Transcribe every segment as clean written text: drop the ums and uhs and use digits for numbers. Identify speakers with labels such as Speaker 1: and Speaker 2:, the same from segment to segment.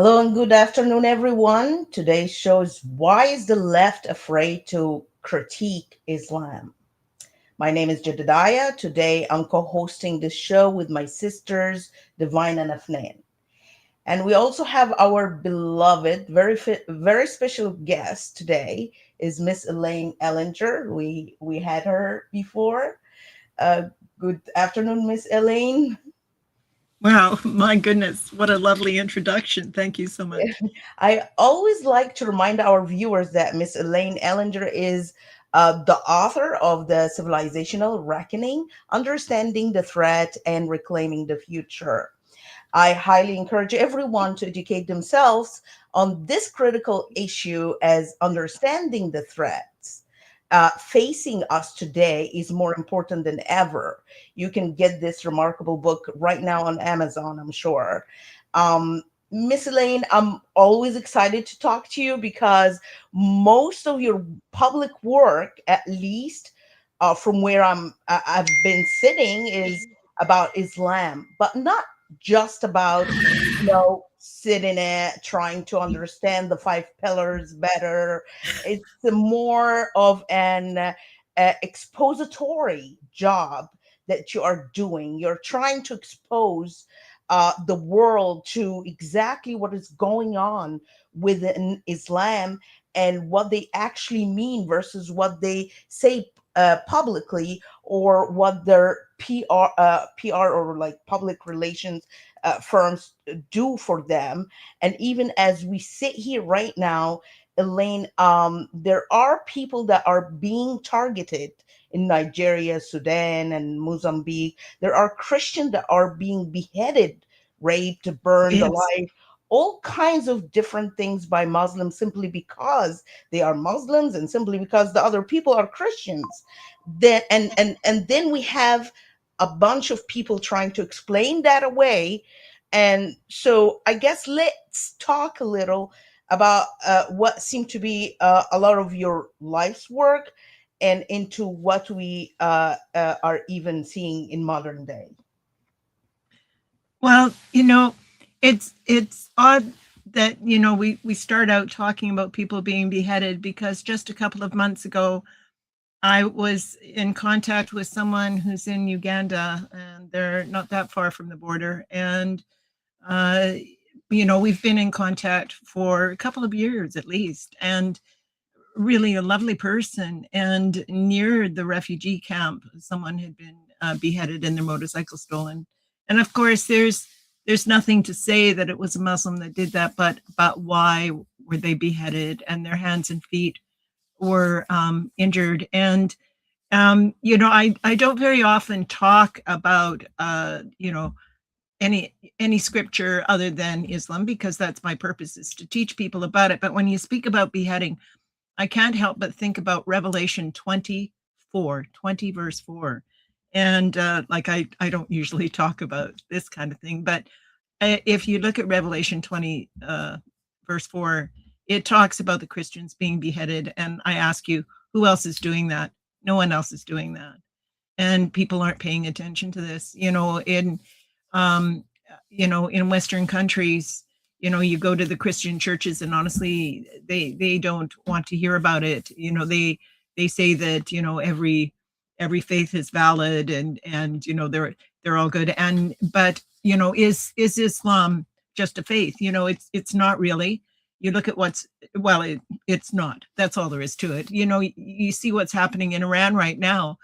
Speaker 1: Hello and good afternoon, everyone. Today's show is Why is the Left Afraid to Critique Islam? My name is Jedediah. Today I'm co hosting this show with my sisters, Divine and Afnan. And we also have our beloved, very special guest today is Miss Elaine Ellinger. We had her before. Uh, Good afternoon, Miss Elaine.
Speaker 2: Wow, my goodness, what a lovely introduction. Thank you so much.
Speaker 1: I always like to remind our viewers that Miss Elaine Ellinger is the author of the Civilizational Reckoning, Understanding the Threat and Reclaiming the Future. I highly encourage everyone to educate themselves on this critical issue as understanding the threats facing us today is more important than ever. You can get this remarkable book right now on Amazon, I'm sure. Um, Miss Elaine, I'm always excited to talk to you because most of your public work, at least from where I've been sitting, is about Islam, but not just about sitting it trying to understand the five pillars better. It's more of an expository job that you are doing. You're trying to expose the world to exactly what is going on within Islam and what they actually mean versus what they say publicly, or what their PR or like public relations firms do for them. And even as we sit here right now, Elaine, there are people that are being targeted in Nigeria, Sudan, and Mozambique. There are Christians that are being beheaded, raped, burned
Speaker 2: Yes,
Speaker 1: alive, all kinds of different things by Muslims simply because they are Muslims and simply because the other people are Christians. And then we have a bunch of people trying to explain that away. And so I guess let's talk a little about what seemed to be a lot of your life's work and into what we are even seeing in modern day.
Speaker 2: well, it's odd that we start out talking about people being beheaded because just a couple of months ago I was in contact with someone who's in Uganda, and they're not that far from the border. And uh, we've been in contact for a couple of years at least, and really a lovely person. And near the refugee camp, someone had been beheaded and their motorcycle stolen. And of course, there's nothing to say that it was a Muslim that did that, but why were they beheaded and their hands and feet were injured? And I don't very often talk about any scripture other than Islam, because that's my purpose, is to teach people about it. But when you speak about beheading, I can't help but think about Revelation 24, 20 verse 4. And I don't usually talk about this kind of thing, but if you look at Revelation 20, verse 4, it talks about the Christians being beheaded. And I ask you, who else is doing that? No one else is doing that. And people aren't paying attention to this. Um, in Western countries, you go to the Christian churches, and honestly, they don't want to hear about it. They say that every faith is valid, and they're all good. And but is Islam just a faith? It's not really. You look at it's not. That's all there is to it. You see what's happening in Iran right now,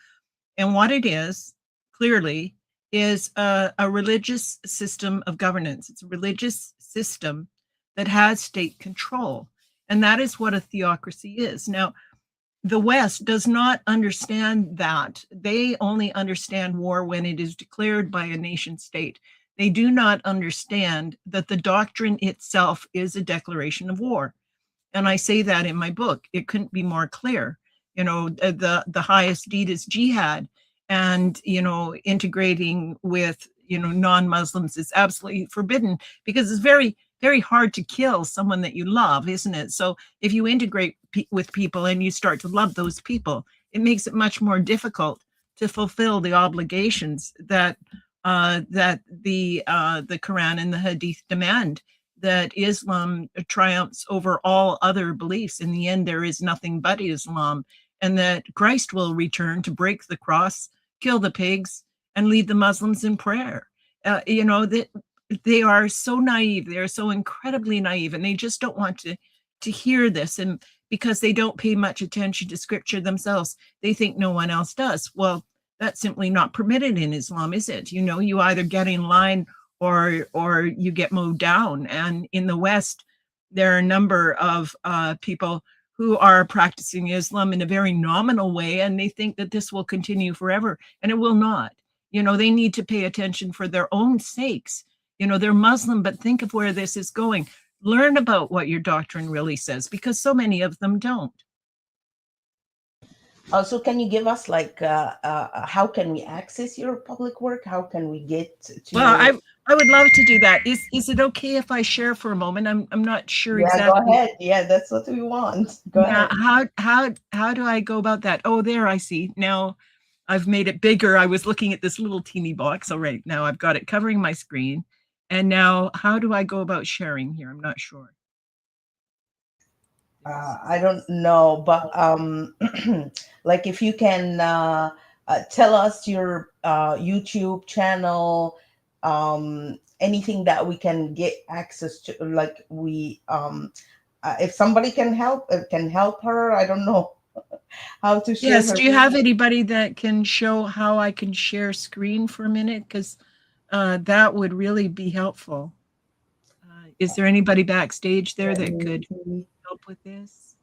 Speaker 2: and what it is, clearly, is a religious system of governance. It's a religious system that has state control. And that is what a theocracy is. Now, the West does not understand that. They only understand war when it is declared by a nation state. They do not understand that the doctrine itself is a declaration of war. And I say that in my book. It couldn't be more clear. The highest deed is jihad, and integrating with non-Muslims is absolutely forbidden, because it's very very hard to kill someone that you love, isn't it? So if you integrate with people and you start to love those people, it makes it much more difficult to fulfill the obligations that the Quran and the Hadith demand that Islam triumphs over all other beliefs. In the end, there is nothing but Islam, and that Christ will return to break the cross, kill the pigs, and lead the Muslims in prayer. That they are so naive. They are so incredibly naive, and they just don't want to hear this. And because they don't pay much attention to scripture themselves, they think no one else does. Well, that's simply not permitted in Islam, is it? You either get in line or you get mowed down. And in the West, there are a number of people who are practicing Islam in a very nominal way, and they think that this will continue forever, and it will not. They need to pay attention for their own sakes. They're Muslim, but think of where this is going. Learn about what your doctrine really says, because so many of them don't.
Speaker 1: So can you give us how can we access your public work? How can we get to
Speaker 2: Well, I would love to do that. Is it okay if I share for a moment? I'm not sure exactly.
Speaker 1: Go ahead. Yeah, that's what we want. Go ahead.
Speaker 2: How do I go about that? Oh, there, I see. Now I've made it bigger. I was looking at this little teeny box. All right, now I've got it covering my screen. And now how do I go about sharing here? I'm not sure.
Speaker 1: I don't know, but like if you can tell us your YouTube channel, anything that we can get access to, like if somebody can help her. I don't know how to share.
Speaker 2: Yes, do you have anybody that can show how I can share screen for a minute? Because that would really be helpful. Is there anybody backstage there that could help with this?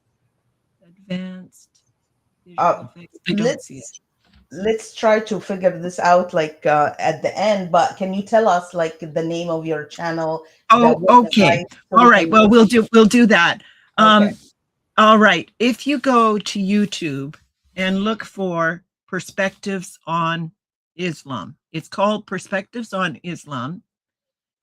Speaker 2: Advanced visual effects. I don't see it.
Speaker 1: Let's try to figure this out at the end, but can you tell us the name of your channel?
Speaker 2: Oh, okay. All right. Well, we'll do that. Okay. All right. If you go to YouTube and look for Perspectives on Islam, it's called Perspectives on Islam.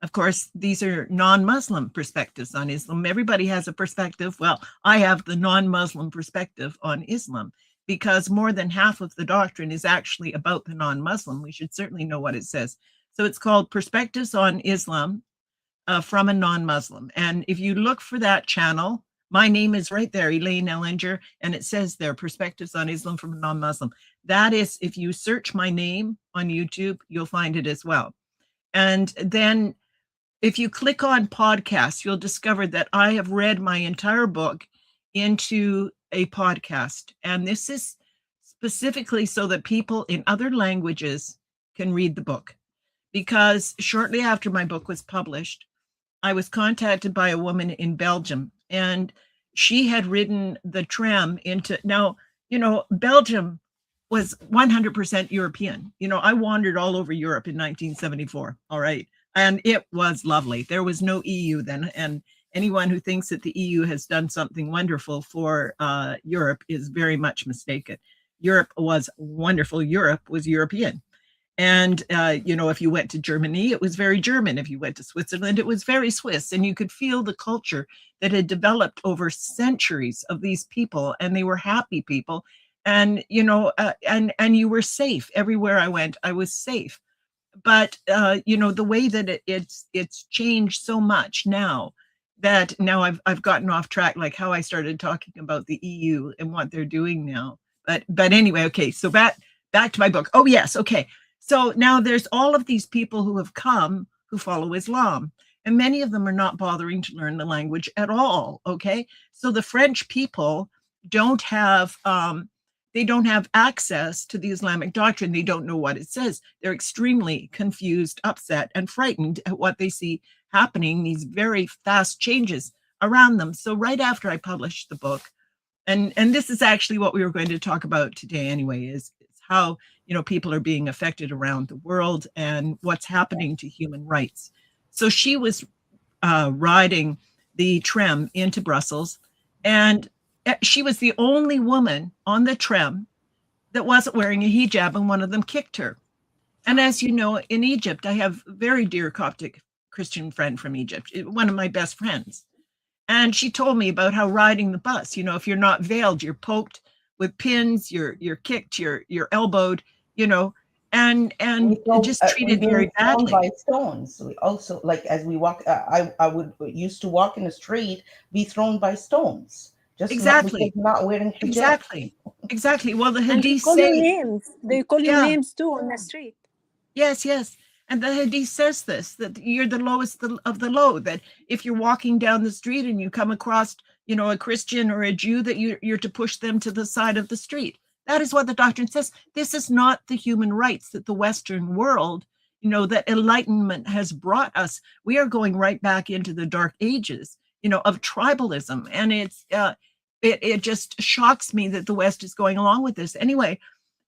Speaker 2: Of course, these are non-Muslim perspectives on Islam. Everybody has a perspective. Well, I have the non-Muslim perspective on Islam, because more than half of the doctrine is actually about the non-Muslim. We should certainly know what it says. So it's called Perspectives on Islam from a non-Muslim. And if you look for that channel, my name is right there, Elaine Ellinger, and it says there, Perspectives on Islam from a non-Muslim. That is, if you search my name on YouTube, you'll find it as well. And then if you click on podcasts, you'll discover that I have read my entire book into a podcast. And this is specifically so that people in other languages can read the book. Because shortly after my book was published, I was contacted by a woman in Belgium, and she had ridden the tram into, now, Belgium was 100% European. I wandered all over Europe in 1974. All right. And it was lovely. There was no EU then. And anyone who thinks that the EU has done something wonderful for Europe is very much mistaken. Europe was wonderful. Europe was European. And, if you went to Germany, it was very German. If you went to Switzerland, it was very Swiss. And you could feel the culture that had developed over centuries of these people. And they were happy people. And, and you were safe. Everywhere I went, I was safe. But, the way that it's changed so much now, that now I've gotten off track, like how I started talking about the EU and what they're doing now. But anyway, okay, so back to my book. Oh, yes, okay. So now there's all of these people who have come who follow Islam, and many of them are not bothering to learn the language at all, okay? So the French people don't have access to the Islamic doctrine. They don't know what it says. They're extremely confused, upset, and frightened at what they see happening, these very fast changes around them. So right after I published the book, and this is actually what we were going to talk about today anyway, is how, people are being affected around the world and what's happening to human rights. So she was riding the tram into Brussels, and she was the only woman on the tram that wasn't wearing a hijab, and one of them kicked her. And as you know, in Egypt, I have a very dear Coptic Christian friend from Egypt, one of my best friends. And she told me about how riding the bus, if you're not veiled, you're poked with pins, you're kicked, you're elbowed, and just
Speaker 1: We
Speaker 2: treated
Speaker 1: being
Speaker 2: very
Speaker 1: thrown by
Speaker 2: badly.
Speaker 1: stones. We also, like, as we walk, I would used to walk in the street, be thrown by stones, just not because
Speaker 2: Exactly,
Speaker 1: not wearing hijab.
Speaker 2: exactly, exactly. Well, the
Speaker 3: And they
Speaker 2: hadith
Speaker 3: call you
Speaker 2: say,
Speaker 3: names. They call you
Speaker 2: yeah,
Speaker 3: names too on the street.
Speaker 2: yes, yes. And the hadith says this, that you're the lowest of the low, that if you're walking down the street and you come across, a Christian or a Jew, that you're to push them to the side of the street. That is what the doctrine says. This is not the human rights that the Western world, that enlightenment has brought us. We are going right back into the dark ages, of tribalism. And it just shocks me that the West is going along with this. Anyway,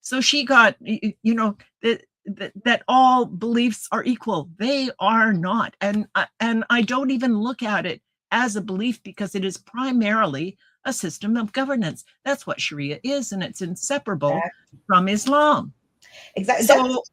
Speaker 2: so she got, that all beliefs are equal. They are not. And I don't even look at it as a belief, because it is primarily a system of governance. That's what Sharia is, and it's inseparable from Islam.
Speaker 1: Exactly.
Speaker 2: So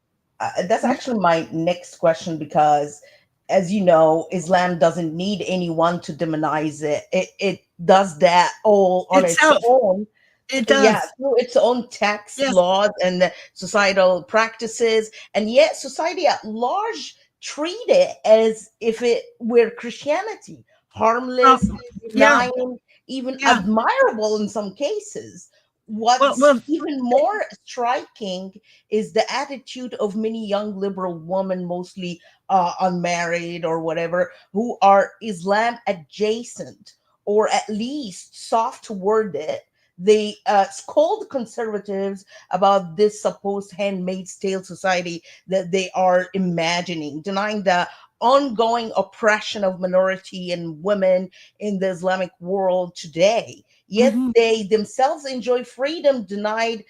Speaker 1: That's actually my next question, because, as you know, Islam doesn't need anyone to demonize it. It does that all on its
Speaker 2: itself,
Speaker 1: own.
Speaker 2: it
Speaker 1: Yeah,
Speaker 2: does.
Speaker 1: through its own text,
Speaker 2: Yes.
Speaker 1: laws, and the societal practices, and yet society at large treat it as if it were Christianity, harmless,
Speaker 2: Yeah,
Speaker 1: benign, even
Speaker 2: yeah.
Speaker 1: admirable in some cases.
Speaker 2: Well,
Speaker 1: What's
Speaker 2: well,
Speaker 1: even more striking is the attitude of many young liberal women, mostly unmarried or whatever, who are Islam adjacent, or at least soft toward it. They scold conservatives about this supposed handmaid's tale society that they are imagining, denying the ongoing oppression of minority and women in the Islamic world today. Yet
Speaker 2: mhm.
Speaker 1: they themselves enjoy freedom denied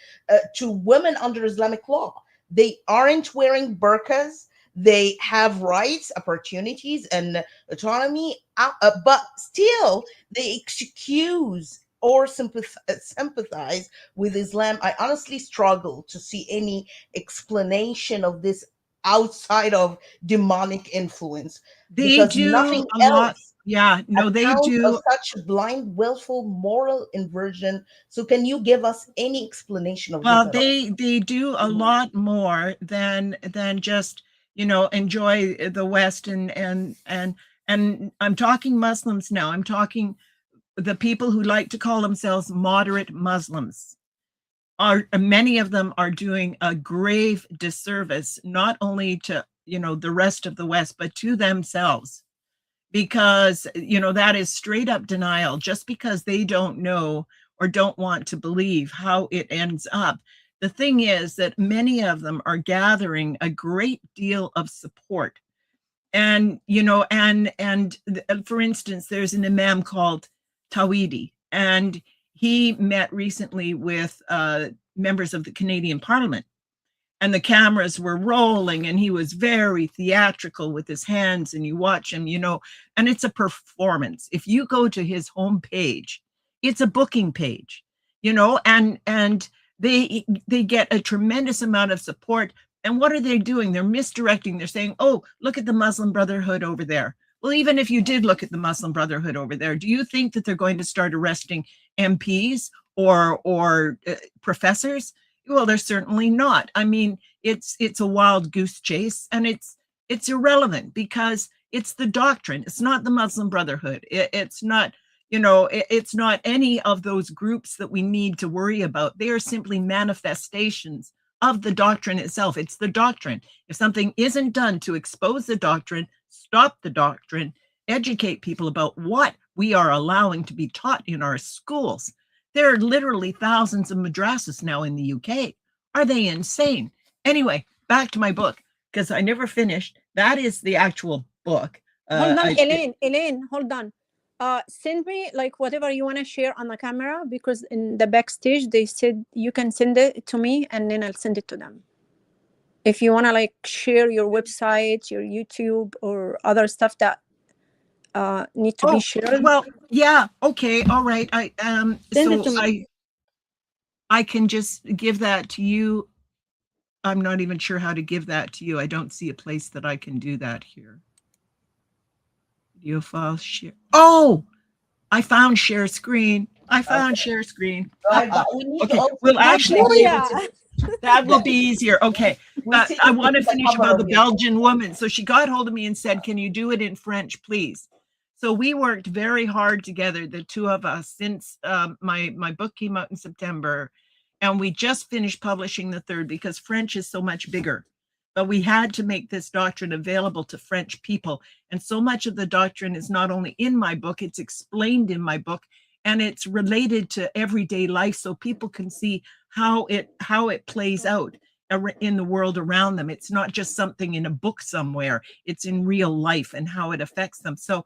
Speaker 1: to women under Islamic law. They aren't wearing burqas. They have rights, opportunities, and autonomy, but still they excuse or sympathize with Islam. I honestly struggle to see any explanation of this outside of demonic influence,
Speaker 2: They
Speaker 1: because
Speaker 2: do
Speaker 1: nothing
Speaker 2: a lot.
Speaker 1: else
Speaker 2: Yeah, no, they
Speaker 1: accounts of
Speaker 2: do.
Speaker 1: such blind, willful moral inversion. So, can you give us any explanation of this
Speaker 2: Well,
Speaker 1: at all?
Speaker 2: they do a lot more than just, enjoy the West, and I'm talking Muslims now. I'm talking the people who like to call themselves moderate Muslims. Many of them are doing a grave disservice, not only to, the rest of the West, but to themselves, because, that is straight up denial. Just because they don't know or don't want to believe how it ends up. The thing is that many of them are gathering a great deal of support. And, for instance, there's an imam called Tawhidi, and he met recently with members of the Canadian Parliament, and the cameras were rolling, and he was very theatrical with his hands, and you watch him, and it's a performance. If you go to his homepage, it's a booking page, and they get a tremendous amount of support. And what are they doing? They're misdirecting. They're saying, oh, look at the Muslim Brotherhood over there. Well, even if you did look at the Muslim Brotherhood over there, do you think that they're going to start arresting MPs or professors? Well, they're certainly not. I mean, it's a wild goose chase, and it's irrelevant, because it's the doctrine. It's not the Muslim Brotherhood. It's not, it's not any of those groups that we need to worry about. They are simply manifestations of the doctrine itself. It's the doctrine. If something isn't done to expose the doctrine, stop the doctrine, educate people about what we are allowing to be taught in our schools. There are literally thousands of madrasas now in the UK. Are they insane? Anyway, back to my book, because I never finished. That is the actual book.
Speaker 3: Hold on, Elaine, hold on. Send me like whatever you want to share on the camera, because in the backstage they said you can send it to me and then I'll send it to them. If you want to like share your website, your YouTube, or other stuff that need to be shared.
Speaker 2: Well, yeah, okay, all right. I can just give that to you. I'm not even sure how to give that to you. I don't see a place that I can do that here. Video file share. Oh, I found share screen. Share screen.
Speaker 1: Right, but we need to
Speaker 2: Okay,
Speaker 1: also
Speaker 2: we'll actually be able to. That will be easier. Okay.
Speaker 1: We see
Speaker 2: I want to
Speaker 1: the
Speaker 2: finish
Speaker 1: cover
Speaker 2: about the
Speaker 1: of your
Speaker 2: Belgian woman. So she got hold of me and said, can you do it in French, please? So we worked very hard together, the two of us, since my book came out in September. And we just finished publishing the third because French is so much bigger. But we had to make this doctrine available to French people. And so much of the doctrine is not only in my book, it's explained in my book, and it's related to everyday life so people can see how it plays out in the world around them. It's not just something in a book somewhere, it's in real life and how it affects them. So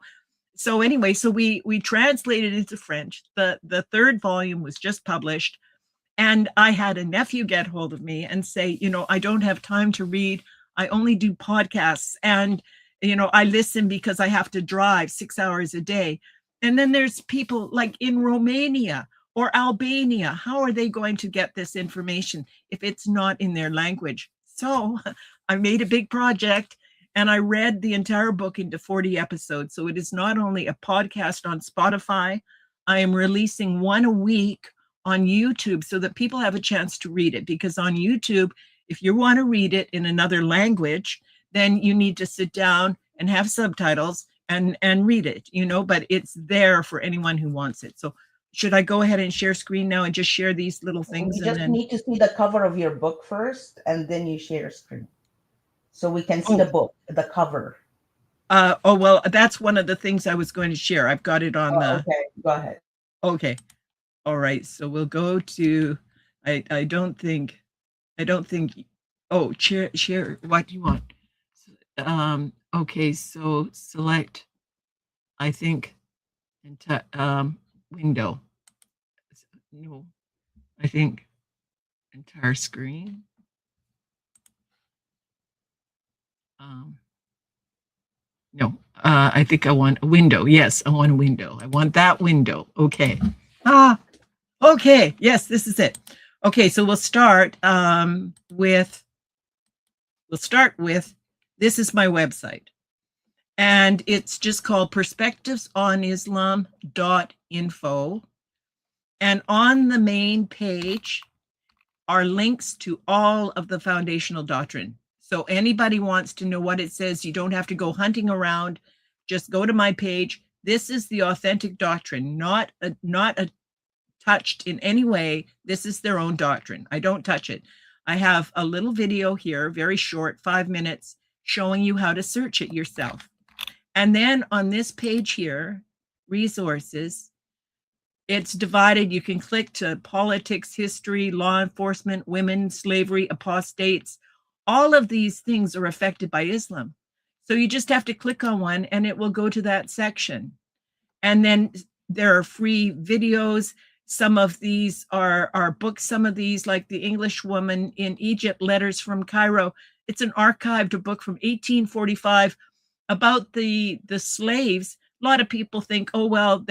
Speaker 2: anyway, so we translated it into French. The third volume was just published. And I had a nephew get hold of me and say, I don't have time to read. I only do podcasts. And, I listen because I have to drive 6 hours a day. And then there's people like in Romania or Albania. How are they going to get this information if it's not in their language? So I made a big project and I read the entire book into 40 episodes. So it is not only a podcast on Spotify, I am releasing one a week on YouTube so that people have a chance to read it. Because on YouTube, if you want to read it in another language, then you need to sit down and have subtitles and read it, but it's there for anyone who wants it. So should I go ahead and share screen now and just share these little things?
Speaker 1: We just need to see the cover of your book first, and then you share screen. So we can see the book, the cover.
Speaker 2: Well, that's one of the things I was going to share. I've got it on the...
Speaker 1: Okay, go ahead.
Speaker 2: Okay. All right, so we'll go to, I don't think, oh, share, what do you want? Okay, so select, I think, window. No, I think entire screen. No, I think I want a window. Yes, I want a window. I want that window. Okay. Okay, yes, this is it. Okay, so we'll start with, this is my website. And it's just called perspectivesonislam.info. And on the main page are links to all of the foundational doctrine. So anybody wants to know what it says, you don't have to go hunting around. Just go to my page. This is the authentic doctrine, not touched in any way. This is their own doctrine. I don't touch it. I have a little video here, very short, 5 minutes, showing you how to search it yourself. And then on this page here, resources, it's divided. You can click to politics, history, law enforcement, women, slavery, apostates. All of these things are affected by Islam. So you just have to click on one and it will go to that section. And then there are free videos. Some of these are books. Some of these, like The English Woman in Egypt, Letters from Cairo. It's an archived book from 1845 about the slaves. A lot of people think, oh, well,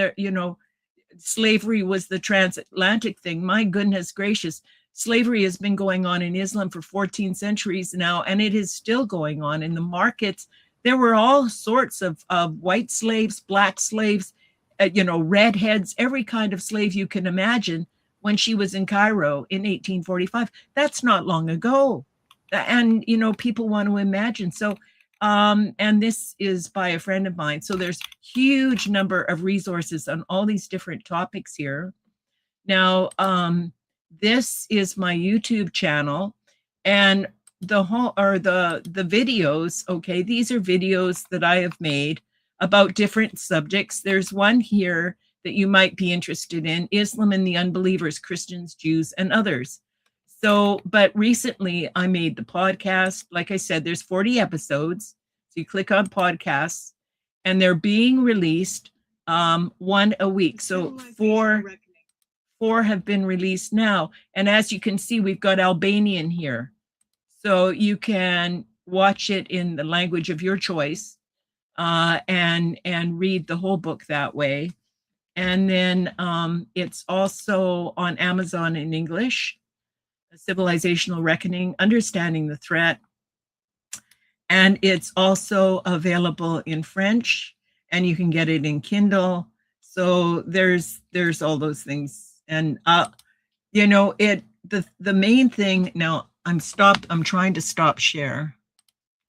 Speaker 2: slavery was the transatlantic thing. My goodness gracious. Slavery has been going on in Islam for 14 centuries now, and it is still going on in the markets. There were all sorts of white slaves, black slaves, redheads, every kind of slave you can imagine when she was in Cairo in 1845. That's not long ago. And, people want to imagine. So, and this is by a friend of mine. So there's huge number of resources on all these different topics here. Now, this is my YouTube channel, and the videos, okay, these are videos that I have made about different subjects. There's one here that you might be interested in, Islam and the Unbelievers, Christians, Jews, and others. So, but recently I made the podcast. Like I said, there's 40 episodes. So you click on podcasts and they're being released one a week. So four have been released now. And as you can see, we've got Albanian here. So you can watch it in the language of your choice and read the whole book that way. And then it's also on Amazon in English, A Civilizational Reckoning, Understanding the Threat. And it's also available in French, and you can get it in Kindle. So there's all those things. And, the main thing now, I'm trying to stop share.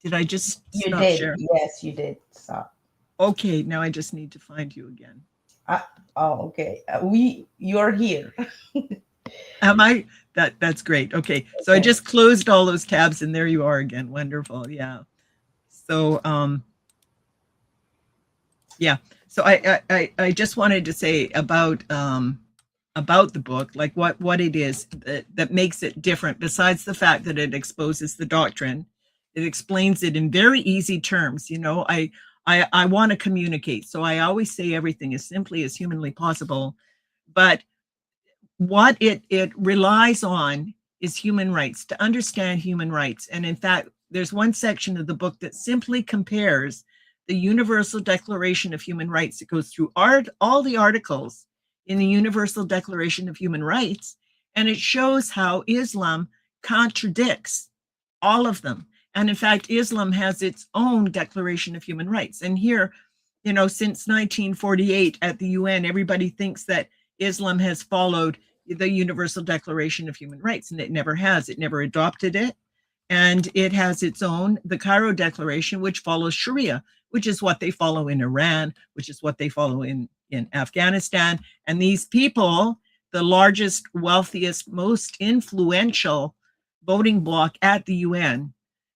Speaker 2: Did I just
Speaker 1: You
Speaker 2: stop
Speaker 1: did.
Speaker 2: share?
Speaker 1: Yes, you did. So,
Speaker 2: Okay, now I just need to find you again.
Speaker 1: oh, okay. You're here.
Speaker 2: Am I? That's great. Okay. So I
Speaker 1: Okay.
Speaker 2: just closed all those tabs and there you are again. Wonderful. Yeah. So yeah. So I just wanted to say about the book, like what it is that makes it different, besides the fact that it exposes the doctrine. It explains it in very easy terms. You know, I want to communicate. So I always say everything as simply as humanly possible. But what it relies on is human rights, to understand human rights. And in fact, there's one section of the book that simply compares the Universal Declaration of Human Rights. It goes through all the articles in the Universal Declaration of Human Rights, and it shows how Islam contradicts all of them. And in fact, Islam has its own Declaration of Human Rights. And here, you know, since 1948 at the UN, everybody thinks that Islam has followed the Universal Declaration of Human Rights, and it never has. It never adopted it. And it has its own, the Cairo Declaration, which follows Sharia, which is what they follow in Iran, which is what they follow in Afghanistan. And these people, the largest, wealthiest, most influential voting bloc at the UN,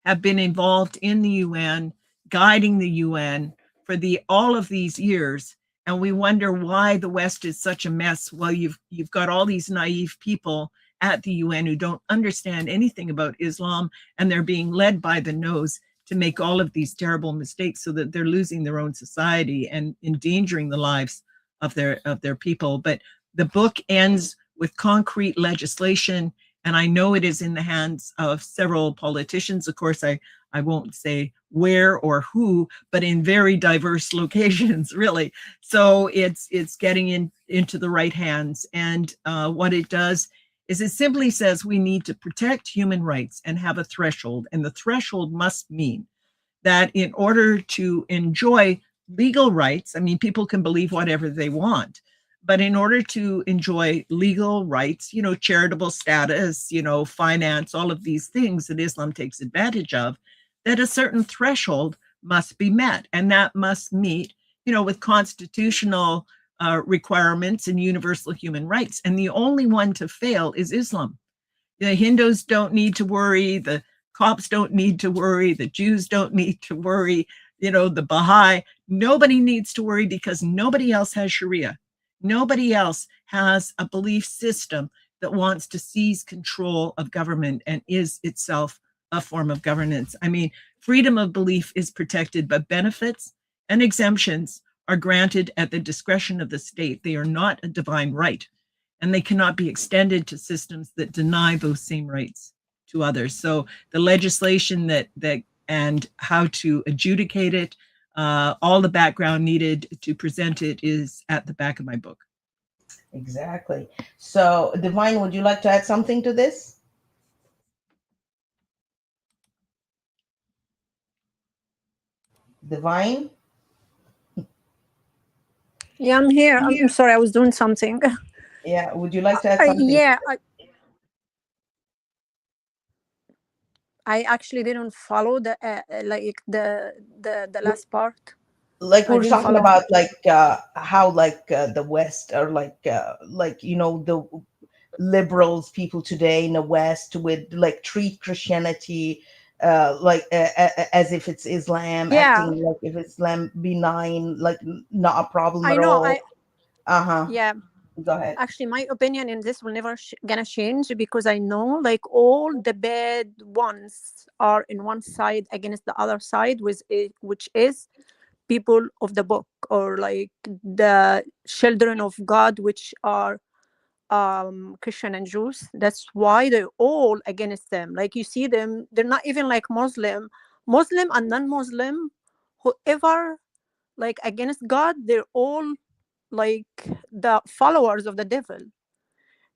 Speaker 2: have been involved in the UN, guiding the UN for all of these years. And we wonder why the West is such a mess. Well, you've got all these naive people at the UN who don't understand anything about Islam, and they're being led by the nose to make all of these terrible mistakes, so that they're losing their own society and endangering the lives of their people. But the book ends with concrete legislation, and I know it is in the hands of several politicians. Of course, I won't say where or who, but in very diverse locations, really. So it's getting into the right hands. And what it does is it simply says we need to protect human rights and have a threshold. And the threshold must mean that in order to enjoy legal rights, I mean, people can believe whatever they want, but in order to enjoy legal rights, you know, charitable status, you know, finance, all of these things that Islam takes advantage of, that a certain threshold must be met. And that must meet, you know, with constitutional requirements and universal human rights. And the only one to fail is Islam. The Hindus don't need to worry. The Copts don't need to worry. The Jews don't need to worry. You know, the Baha'i, nobody needs to worry, because nobody else has Sharia. Nobody else has a belief system that wants to seize control of government and is itself a form of governance. I mean, freedom of belief is protected, but benefits and exemptions are granted at the discretion of the state. They are not a divine right, and they cannot be extended to systems that deny those same rights to others. So the legislation that and how to adjudicate it, all the background needed to present it is at the back of my book.
Speaker 1: Exactly. So, Divine, would you like to add something to this? Divine?
Speaker 3: Yeah, I'm here. I'm sorry, I was doing something.
Speaker 1: Yeah, would you like to add something?
Speaker 3: Yeah, I actually didn't follow the like the last part.
Speaker 1: Like
Speaker 3: I
Speaker 1: we're
Speaker 3: didn't
Speaker 1: talking
Speaker 3: follow.
Speaker 1: about like how like the West are like you know the liberals people today in the West would like treat Christianity as if it's Islam,
Speaker 3: Yeah,
Speaker 1: acting like if Islam benign, like not a problem
Speaker 3: I
Speaker 1: at
Speaker 3: know.
Speaker 1: all. Uh-huh.
Speaker 3: Yeah,
Speaker 1: Go ahead.
Speaker 3: actually, my opinion in this will never gonna change, because I know like all the bad ones are in one side against the other side, which is people of the book, or like the children of God, which are Christian and Jews. That's why they're all against them. Like you see them, they're not even like Muslim and non-Muslim, whoever like against God, they're all like the followers of the devil.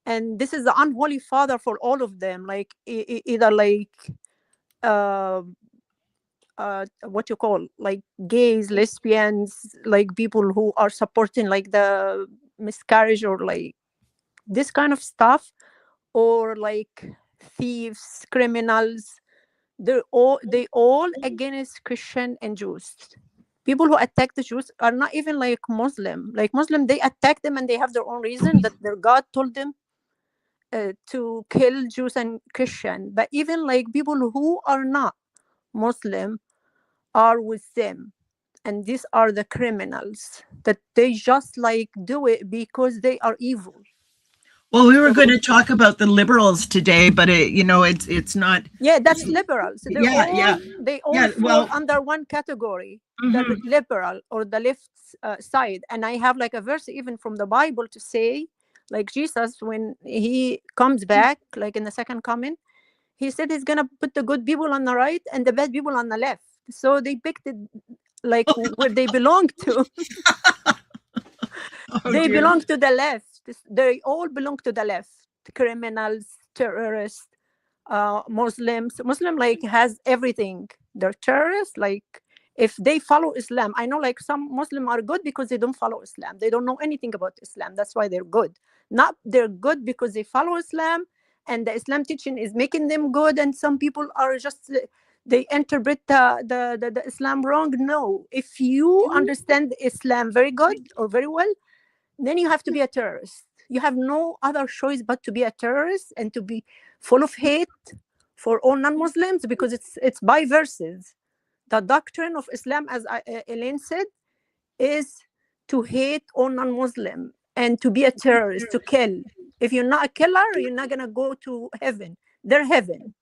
Speaker 3: And this is the unholy father for all of them, like either like uh what you call like gays, lesbians, like people who are supporting like the miscarriage or like this kind of stuff. or like thieves, criminals. They all against Christian and Jews. People who attack the Jews are not even like Muslim. Like Muslim, they attack them and they have their own reason that their God told them to kill Jews and Christian. But even like people who are not Muslim are with them. And these are the criminals that they just like do it because they are evil.
Speaker 2: Well, we were
Speaker 3: So
Speaker 2: going to talk about the liberals today, but it's not.
Speaker 3: yeah, that's liberals.
Speaker 2: Yeah.
Speaker 3: They all
Speaker 2: Yeah,
Speaker 3: fall
Speaker 2: well,
Speaker 3: under one category, the
Speaker 2: mhm.
Speaker 3: liberal or the left side. And I have like a verse even from the Bible to say, like Jesus, when he comes back, like in the second coming, he said he's gonna put the good people on the right and the bad people on the left. So they picked it like where they belong to.
Speaker 2: Oh,
Speaker 3: They
Speaker 2: dear.
Speaker 3: belong to the left. They all belong to the left. Criminals, terrorists, Muslims. Muslim like has everything. They're terrorists. Like if they follow Islam, I know like some Muslim are good because they don't follow Islam. They don't know anything about Islam. That's why they're good. Not they're good because they follow Islam and the Islam teaching is making them good. And some people are just they interpret the Islam wrong. No, if you understand Islam very good or very well, then you have to be a terrorist. You have no other choice but to be a terrorist and to be full of hate for all non-Muslims because it's by verses. The doctrine of Islam, as Elaine said, is to hate all non-Muslim and to be a terrorist, to kill. If you're not a killer, you're not gonna go to heaven. Their heaven,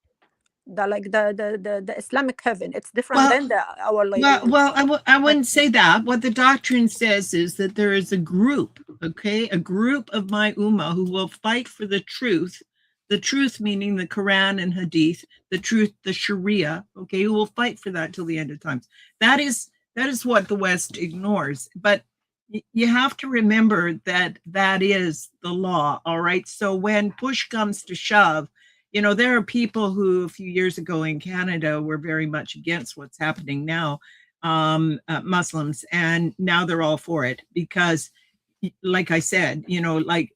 Speaker 3: the Islamic heaven. It's different
Speaker 2: Well,
Speaker 3: than our like.
Speaker 2: I wouldn't say that. What the doctrine says is that there is a group, okay, a group of my ummah who will fight for the truth meaning the Quran and Hadith, the truth, the Sharia, okay, who will fight for that till the end of times. That is what the West ignores. But you have to remember that that is the law, all right? So when push comes to shove, there are people who a few years ago in Canada were very much against what's happening now, Muslims, and now they're all for it because, like I said, like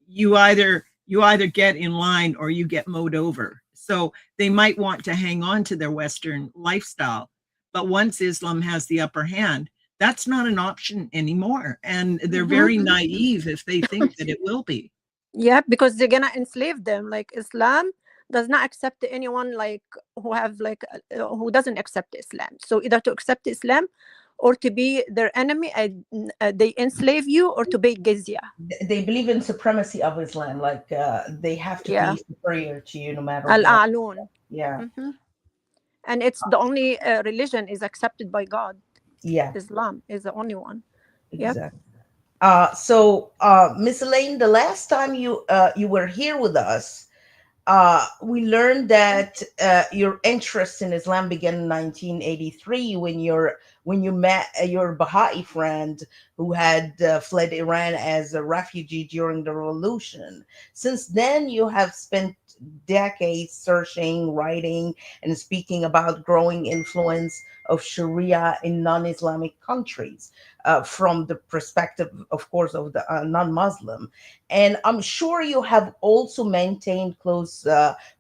Speaker 2: you either get in line or you get mowed over. So they might want to hang on to their Western lifestyle, but once Islam has the upper hand, that's not an option anymore, and they're very naive if they think that it will be.
Speaker 3: Yeah, because they're gonna enslave them. Like Islam does not accept anyone like who have like who doesn't accept Islam. So either to accept Islam or to be their enemy, they enslave you, or to pay jizya.
Speaker 1: They believe in supremacy of Islam, like they have to
Speaker 3: Yeah,
Speaker 1: be superior to you no matter what.
Speaker 3: al-a'lun.
Speaker 1: Yeah,
Speaker 3: And it's the only religion is accepted by God.
Speaker 1: yeah,
Speaker 3: Islam is the only one. Yep.
Speaker 1: exactly. So, Miss Elaine, the last time you were here with us, we learned that your interest in Islam began in 1983 when you met your Baha'i friend who had fled Iran as a refugee during the revolution. Since then, you have spent decades searching, writing, and speaking about growing influence of Sharia in non-Islamic countries from the perspective, of course, of the non-Muslim. And I'm sure you have also maintained close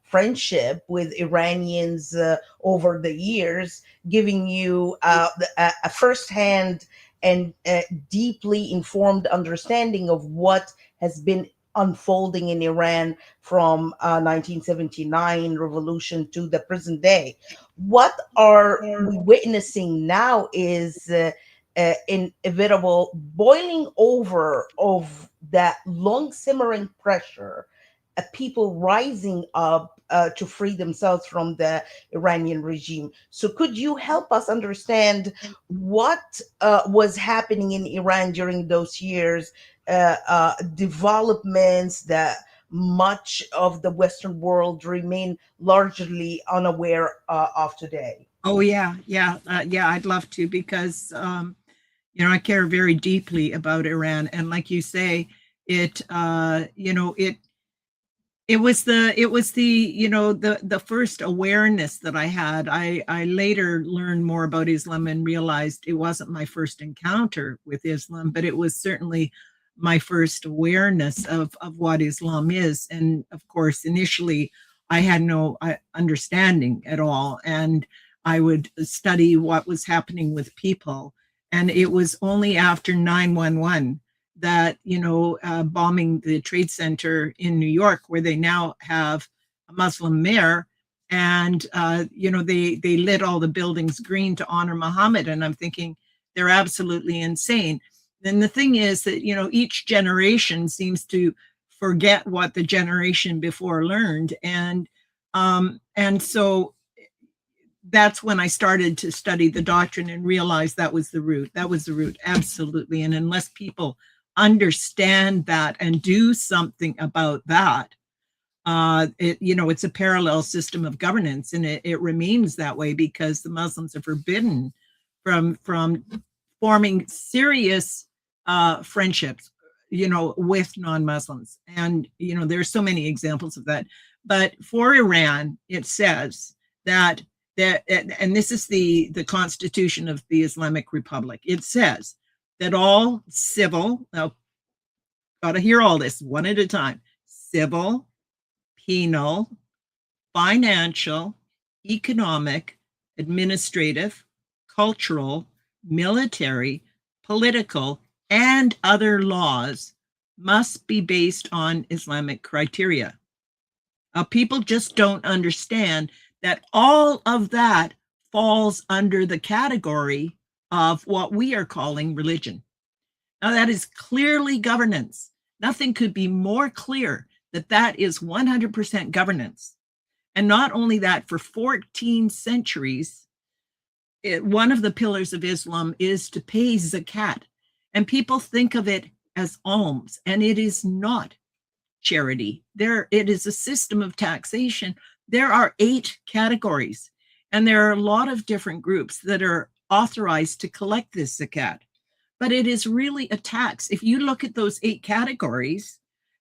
Speaker 1: friendship with Iranians over the years, giving you a firsthand and deeply informed understanding of what has been unfolding in Iran from 1979 revolution to the present day. What are we witnessing now is inevitable boiling over of that long simmering pressure, people rising up to free themselves from the Iranian regime. So, could you help us understand what was happening in Iran during those years, developments that much of the Western world remain largely unaware of today?
Speaker 2: Oh yeah, I'd love to because I care very deeply about Iran, and like you say, it was the first awareness that I had. I later learned more about Islam and realized it wasn't my first encounter with Islam, but it was certainly my first awareness of what Islam is. And of course, initially, I had no understanding at all. And I would study what was happening with people. And it was only after 9/11 that, bombing the Trade Center in New York, where they now have a Muslim mayor, and, they lit all the buildings green to honor Muhammad. And I'm thinking, they're absolutely insane. And the thing is that, each generation seems to forget what the generation before learned. And so that's when I started to study the doctrine and realized that was the root. That was the root, absolutely. And unless people understand that and do something about that, it's a parallel system of governance, and it remains that way because the Muslims are forbidden from forming serious friendships, with non-Muslims. And, there's so many examples of that. But for Iran, it says that, and this is the Constitution of the Islamic Republic, it says that all civil, now, got to hear all this one at a time, civil, penal, financial, economic, administrative, cultural, military, political, and other laws must be based on Islamic criteria. People just don't understand that all of that falls under the category of what we are calling religion. Now, that is clearly governance. Nothing could be more clear that is 100% governance. And not only that, for 14 centuries, one of the pillars of Islam is to pay zakat. And people think of it as alms, and it is not charity. It is a system of taxation. There are 8 categories, and there are a lot of different groups that are authorized to collect this zakat. But it is really a tax. If you look at those 8 categories,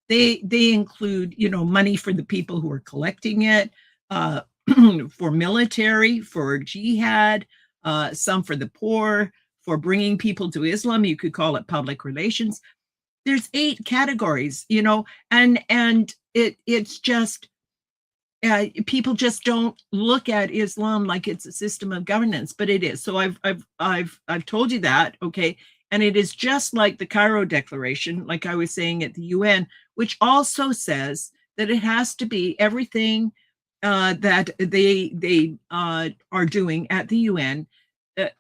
Speaker 2: they include, money for the people who are collecting it, for military, for jihad, some for the poor, for bringing people to Islam. You could call it public relations. There's 8 categories, and it's just, people just don't look at Islam like it's a system of governance, but it is. So I've told you that, okay. And it is just like the Cairo Declaration, like I was saying at the UN, which also says that it has to be everything that they are doing at the UN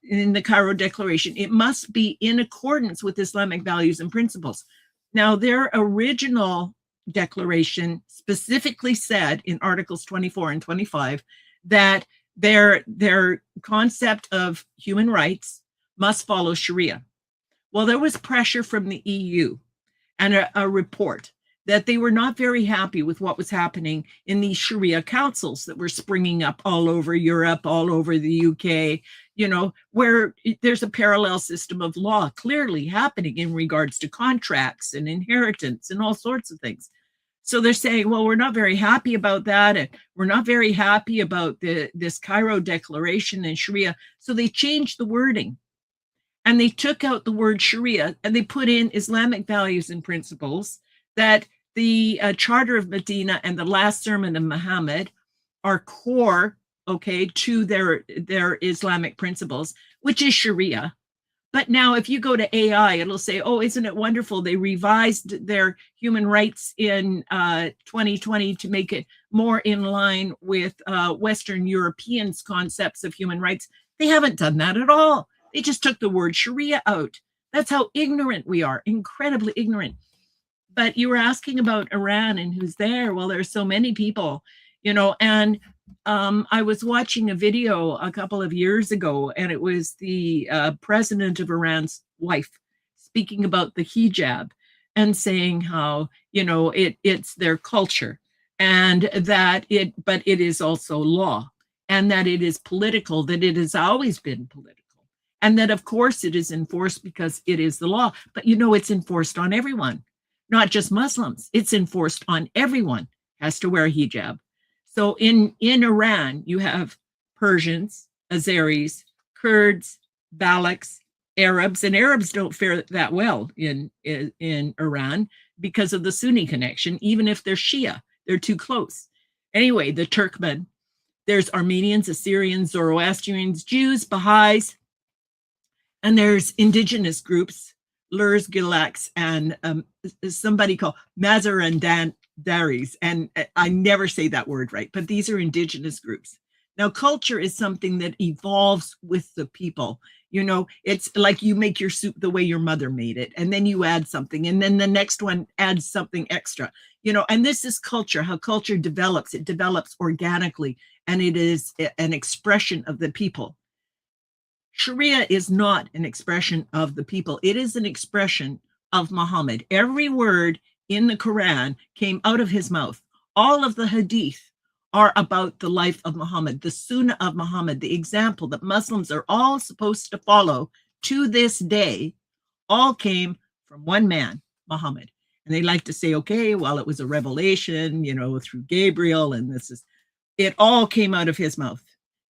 Speaker 2: in the Cairo Declaration. It must be in accordance with Islamic values and principles. Now, their original declaration specifically said in Articles 24 and 25 that their concept of human rights must follow Sharia. Well, there was pressure from the EU and a report that they were not very happy with what was happening in these Sharia councils that were springing up all over Europe, all over the UK, where there's a parallel system of law clearly happening in regards to contracts and inheritance and all sorts of things. So they're saying, well, we're not very happy about that. And we're not very happy about this Cairo Declaration and Sharia. So they changed the wording. And they took out the word Sharia and they put in Islamic values and principles, that the Charter of Medina and the last sermon of Muhammad are core, okay, to their Islamic principles, which is Sharia. But now if you go to AI, it'll say, oh, isn't it wonderful? They revised their human rights in 2020 to make it more in line with Western Europeans' concepts of human rights. They haven't done that at all. They just took the word Sharia out. That's how ignorant we are, incredibly ignorant. But you were asking about Iran and who's there. Well, there's so many people, and I was watching a video a couple of years ago, and it was the president of Iran's wife speaking about the hijab and saying how, it's their culture, and but it is also law, and that it is political, that it has always been political. And that, of course, it is enforced because it is the law. But, it's enforced on everyone, not just Muslims. It's enforced on everyone, has to wear a hijab. So in Iran, you have Persians, Azeris, Kurds, Balochs, Arabs, and Arabs don't fare that well in Iran because of the Sunni connection, even if they're Shia, they're too close. Anyway, the Turkmen, there's Armenians, Assyrians, Zoroastrians, Jews, Baha'is, and there's indigenous groups, Lurs, Gilaks, and somebody called Mazarandaris. And I never say that word right, but these are indigenous groups. Now, culture is something that evolves with the people. You know, it's like you make your soup the way your mother made it, and then you add something, and then the next one adds something extra, you know, and this is culture, how culture develops. It develops organically, and it is an expression of the people. Sharia is not an expression of the people. It is an expression of Muhammad. Every word in the Quran came out of his mouth. All of the hadith are about the life of Muhammad, the sunnah of Muhammad, the example that Muslims are all supposed to follow to this day, all came from one man, Muhammad. And they like to say, okay, well, it was a revelation, you know, through Gabriel, and it all came out of his mouth.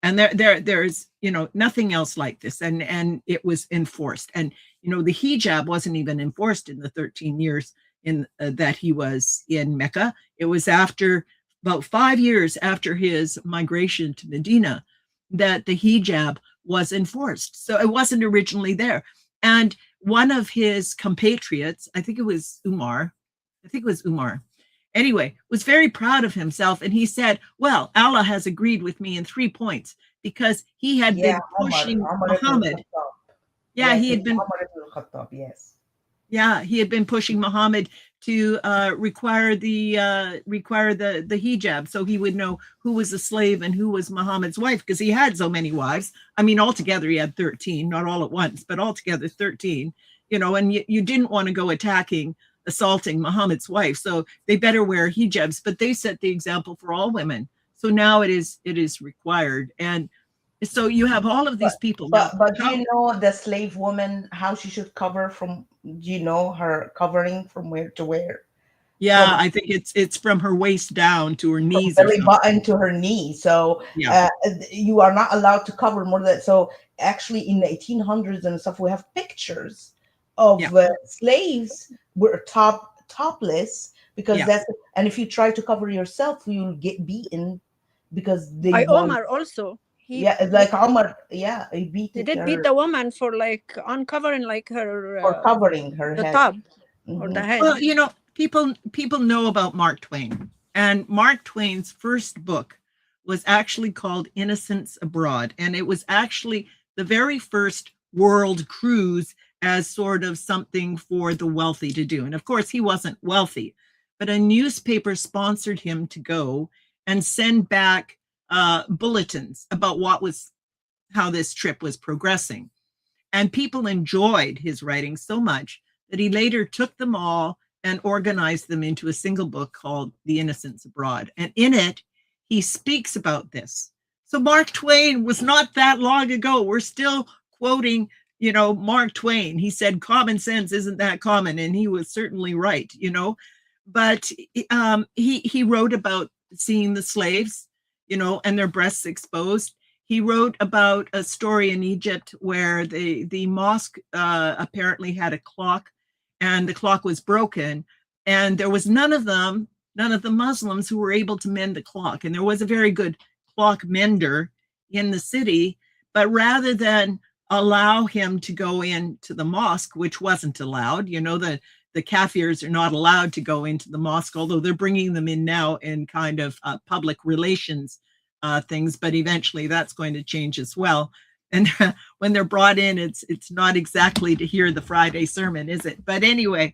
Speaker 2: And there's, you know, nothing else like this. And it was enforced. And, you know, the hijab wasn't even enforced in the 13 years that he was in Mecca. It was after about 5 years after his migration to Medina that the hijab was enforced. So it wasn't originally there. And one of his compatriots, I think it was Umar, anyway, was very proud of himself. And he said, well, Allah has agreed with me in 3 points because he had been pushing Muhammad. Yeah,
Speaker 1: Yes,
Speaker 2: he had been.
Speaker 1: Yes.
Speaker 2: Yeah, he had been pushing Muhammad to require the hijab, so he would know who was a slave and who was Muhammad's wife, because he had so many wives. I mean, altogether he had 13, not all at once, but altogether 13. You know, and you didn't want to go assaulting Muhammad's wife, so they better wear hijabs. But they set the example for all women, so now it is required. And so you have all of these people.
Speaker 1: But do you know the slave woman, how she should cover from? Do you know her covering from where to where?
Speaker 2: Yeah, I think it's from her waist down to her knees.
Speaker 1: Belly button to her knee. So
Speaker 2: yeah.
Speaker 1: You are not allowed to cover more than that. So actually, in the 1800s and stuff, we have pictures of slaves were topless because that's. And if you try to cover yourself, you'll get beaten because they.
Speaker 3: By Omar also.
Speaker 1: Like Omar, he beat.
Speaker 3: They did beat the woman for like uncovering like her
Speaker 1: or covering her
Speaker 3: the
Speaker 1: head.
Speaker 3: top or the head.
Speaker 2: Well, you know, people know about Mark Twain, and Mark Twain's first book was actually called Innocents Abroad, and it was actually the very first world cruise as sort of something for the wealthy to do. And of course, he wasn't wealthy, but a newspaper sponsored him to go and send back bulletins about how this trip was progressing. And people enjoyed his writing so much that he later took them all and organized them into a single book called The Innocents Abroad. And in it, he speaks about this. So Mark Twain was not that long ago. We're still quoting, you know, Mark Twain. He said, common sense isn't that common. And he was certainly right, you know. But he wrote about seeing the slaves, you know, and their breasts exposed. He wrote about a story in Egypt where the mosque apparently had a clock, and the clock was broken, and there was none of the Muslims who were able to mend the clock. And there was a very good clock mender in the city, but rather than allow him to go into the mosque, which wasn't allowed, you know, the Kafirs are not allowed to go into the mosque, although they're bringing them in now in kind of public relations things, but eventually that's going to change as well. And when they're brought in, it's not exactly to hear the Friday sermon, is it? But anyway,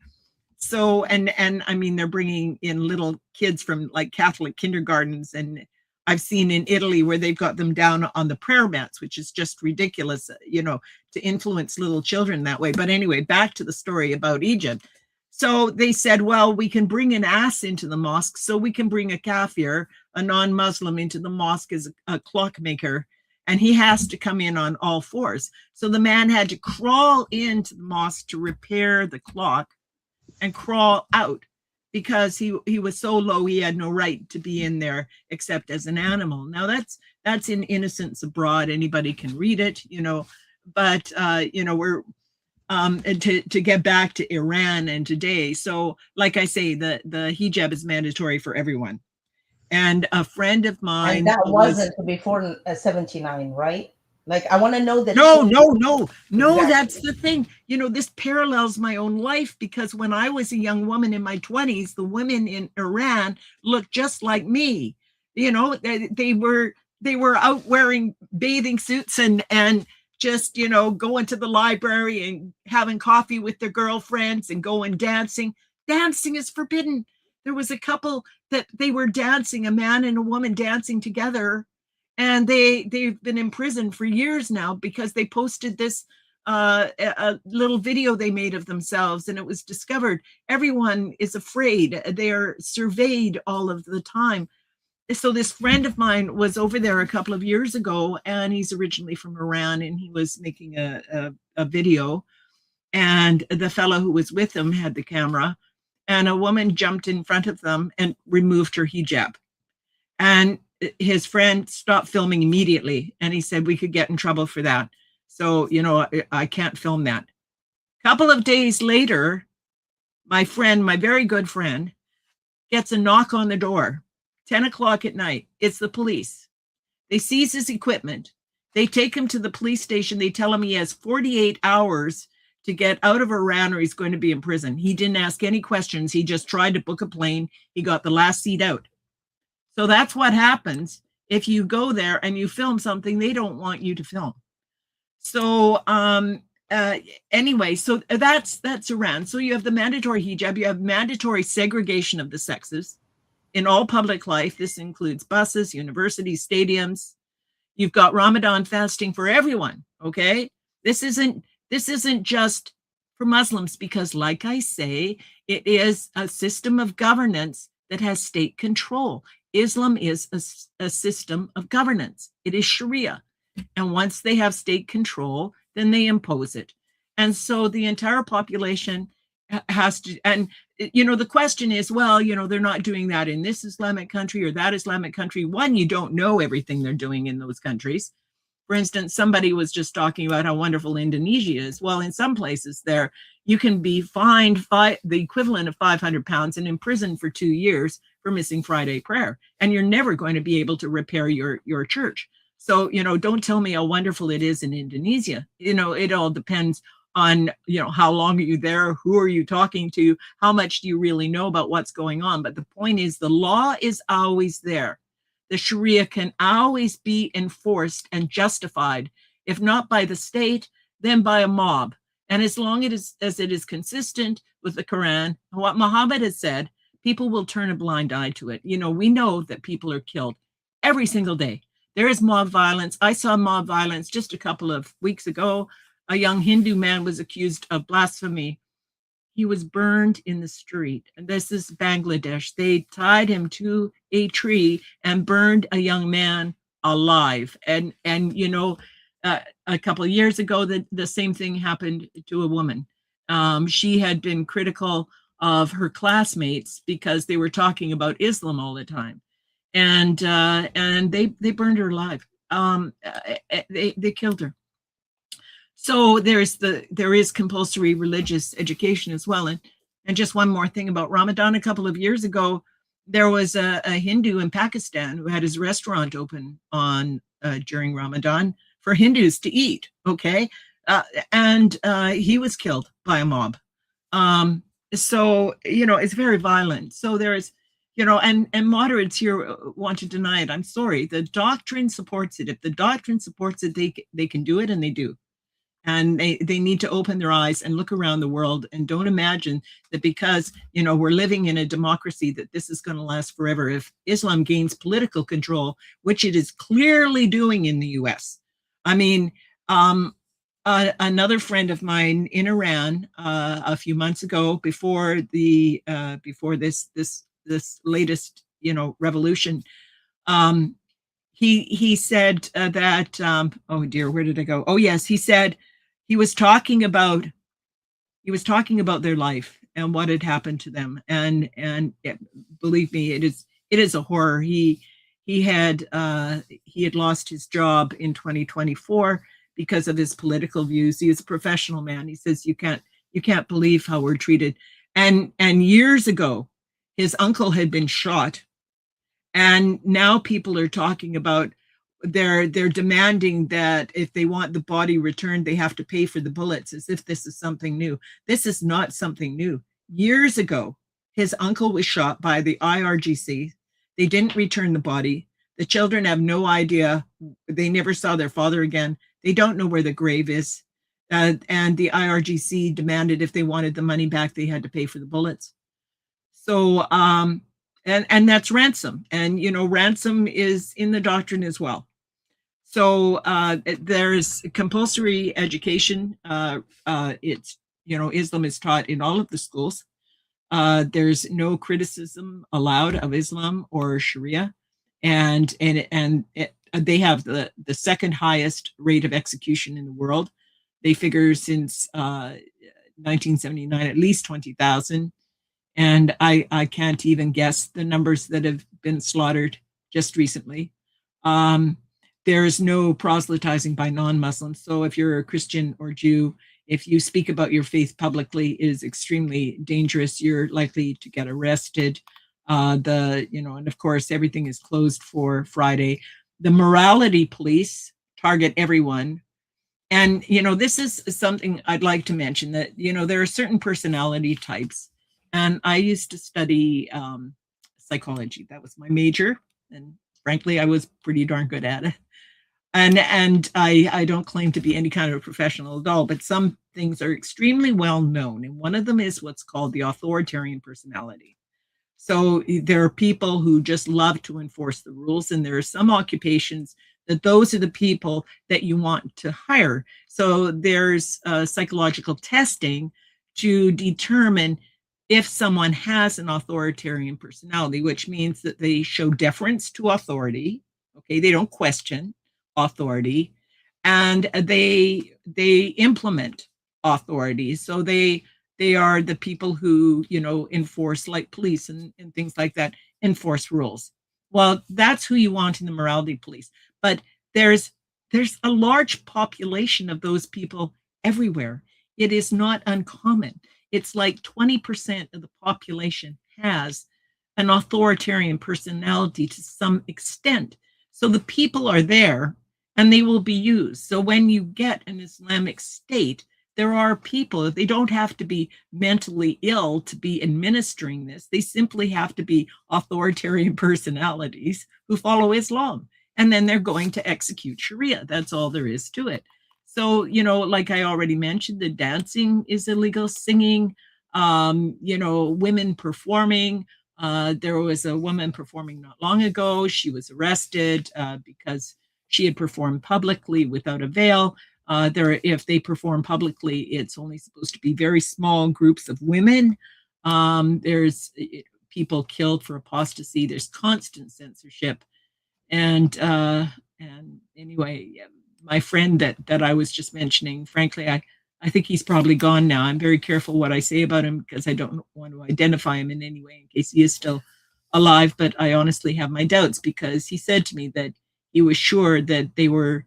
Speaker 2: so, and I mean, they're bringing in little kids from like Catholic kindergartens, and I've seen in Italy where they've got them down on the prayer mats, which is just ridiculous, you know, to influence little children that way. But anyway, back to the story about Egypt. So they said, well, we can bring an ass into the mosque, so we can bring a kafir, a non-Muslim, into the mosque as a clockmaker, and he has to come in on all fours. So the man had to crawl into the mosque to repair the clock and crawl out because he was so low he had no right to be in there except as an animal. Now that's in Innocents Abroad. Anybody can read it, you know, but you know, and to get back to Iran and today. So, like I say, the hijab is mandatory for everyone. And a friend of mine
Speaker 1: And that
Speaker 2: was
Speaker 1: wasn't before 79, right? Like, I want to know the
Speaker 2: no,
Speaker 1: change.
Speaker 2: no,
Speaker 1: Exactly.
Speaker 2: that's the thing. You know, this parallels my own life because when I was a young woman in my 20s, the women in Iran looked just like me. You know, they were out wearing bathing suits and just, you know, going to the library and having coffee with their girlfriends and going dancing. Dancing is forbidden. There was a couple that they were dancing, a man and a woman dancing together, and they've been in prison for years now because they posted this a little video they made of themselves, and it was discovered. Everyone is afraid. They are surveyed all of the time. So this friend of mine was over there a couple of years ago, and he's originally from Iran, and he was making a video, and the fellow who was with him had the camera, and a woman jumped in front of them and removed her hijab. And his friend stopped filming immediately, and he said we could get in trouble for that. So, you know, I can't film that. A couple of days later, my friend, my very good friend, gets a knock on the door, 10 o'clock at night. It's the police. They seize his equipment. They take him to the police station. They tell him he has 48 hours to get out of Iran or he's going to be in prison. He didn't ask any questions. He just tried to book a plane. He got the last seat out. So that's what happens if you go there and you film something they don't want you to film. So anyway, so that's Iran. So you have the mandatory hijab, you have mandatory segregation of the sexes in all public life. This includes buses, universities, stadiums. You've got Ramadan fasting for everyone, okay? This isn't just for Muslims because, like I say, it is a system of governance that has state control. Islam is a system of governance. It is Sharia. And once they have state control, then they impose it. And so the entire population has to, and, you know, the question is, well, you know, they're not doing that in this Islamic country or that Islamic country. One, you don't know everything they're doing in those countries. For instance, somebody was just talking about how wonderful Indonesia is. Well, in some places there, you can be fined the equivalent of 500 pounds and imprisoned for 2 years for missing Friday prayer. And you're never going to be able to repair your church. So, you know, don't tell me how wonderful it is in Indonesia. You know, it all depends on, you know, how long are you there? Who are you talking to? How much do you really know about what's going on? But the point is, the law is always there. The Sharia can always be enforced and justified, if not by the state, then by a mob. And as long as it is consistent with the Quran and what Muhammad has said, people will turn a blind eye to it. You know, we know that people are killed every single day. There is mob violence. I saw mob violence just a couple of weeks ago. A young Hindu man was accused of blasphemy. He was burned in the street. And this is Bangladesh. They tied him to a tree and burned a young man alive. And you know, a couple of years ago, the same thing happened to a woman. She had been critical of her classmates because they were talking about Islam all the time. And they burned her alive. They killed her. So there is compulsory religious education as well. And just one more thing about Ramadan. A couple of years ago, there was a Hindu in Pakistan who had his restaurant open on during Ramadan for Hindus to eat. Okay, and he was killed by a mob. So you know, it's very violent. So there's, you know, and moderates here want to deny it. I'm sorry. The doctrine supports it. If the doctrine supports it, they can do it, and they do. And they need to open their eyes and look around the world and don't imagine that because, you know, we're living in a democracy that this is going to last forever. If Islam gains political control, which it is clearly doing in the US. I mean, another friend of mine in Iran a few months ago, before this latest, you know, revolution, he said that oh dear, where did I go? Oh yes, he said he was talking about their life and what had happened to them, and believe me, it is a horror. He had lost his job in 2024 because of his political views. He is a professional man. He says, you can't believe how we're treated. And years ago, his uncle had been shot. And now people are talking about they're demanding that if they want the body returned, they have to pay for the bullets, as if this is something new. This is not something new. Years ago, his uncle was shot by the IRGC. They didn't return the body. The children have no idea. They never saw their father again. They don't know where the grave is. And the IRGC demanded if they wanted the money back, they had to pay for the bullets. So, and that's ransom. And, you know, ransom is in the doctrine as well. So there's compulsory education. It's, you know, Islam is taught in all of the schools. There's no criticism allowed of Islam or Sharia. And they have the second highest rate of execution in the world. They figure since 1979, at least 20,000. And I can't even guess the numbers that have been slaughtered just recently. There's no proselytizing by non-Muslims. So if you're a Christian or Jew, if you speak about your faith publicly, it is extremely dangerous. You're likely to get arrested. And of course, everything is closed for Friday. The morality police target everyone. And, you know, this is something I'd like to mention, that, you know, there are certain personality types. And I used to study psychology. That was my major. And frankly, I was pretty darn good at it. And I don't claim to be any kind of a professional at all, but some things are extremely well known. And one of them is what's called the authoritarian personality. So there are people who just love to enforce the rules. And there are some occupations that those are the people that you want to hire. So there's psychological testing to determine if someone has an authoritarian personality, which means that they show deference to authority. Okay, they don't question authority, and they implement authority. So they are the people who, you know, enforce, like police and things like that, enforce rules. Well, that's who you want in the morality police. But there's a large population of those people everywhere. It is not uncommon. It's like 20% of the population has an authoritarian personality to some extent. So the people are there and they will be used. So when you get an Islamic state, there are people, they don't have to be mentally ill to be administering this. They simply have to be authoritarian personalities who follow Islam. And then they're going to execute Sharia. That's all there is to it. So, you know, like I already mentioned, the dancing is illegal, singing, you know, women performing. There was a woman performing not long ago. She was arrested because she had performed publicly without a veil. If they perform publicly, it's only supposed to be very small groups of women. There's people killed for apostasy. There's constant censorship. And anyway, my friend that I was just mentioning, frankly, I think he's probably gone now. I'm very careful what I say about him because I don't want to identify him in any way in case he is still alive. But I honestly have my doubts, because he said to me that he was sure that they were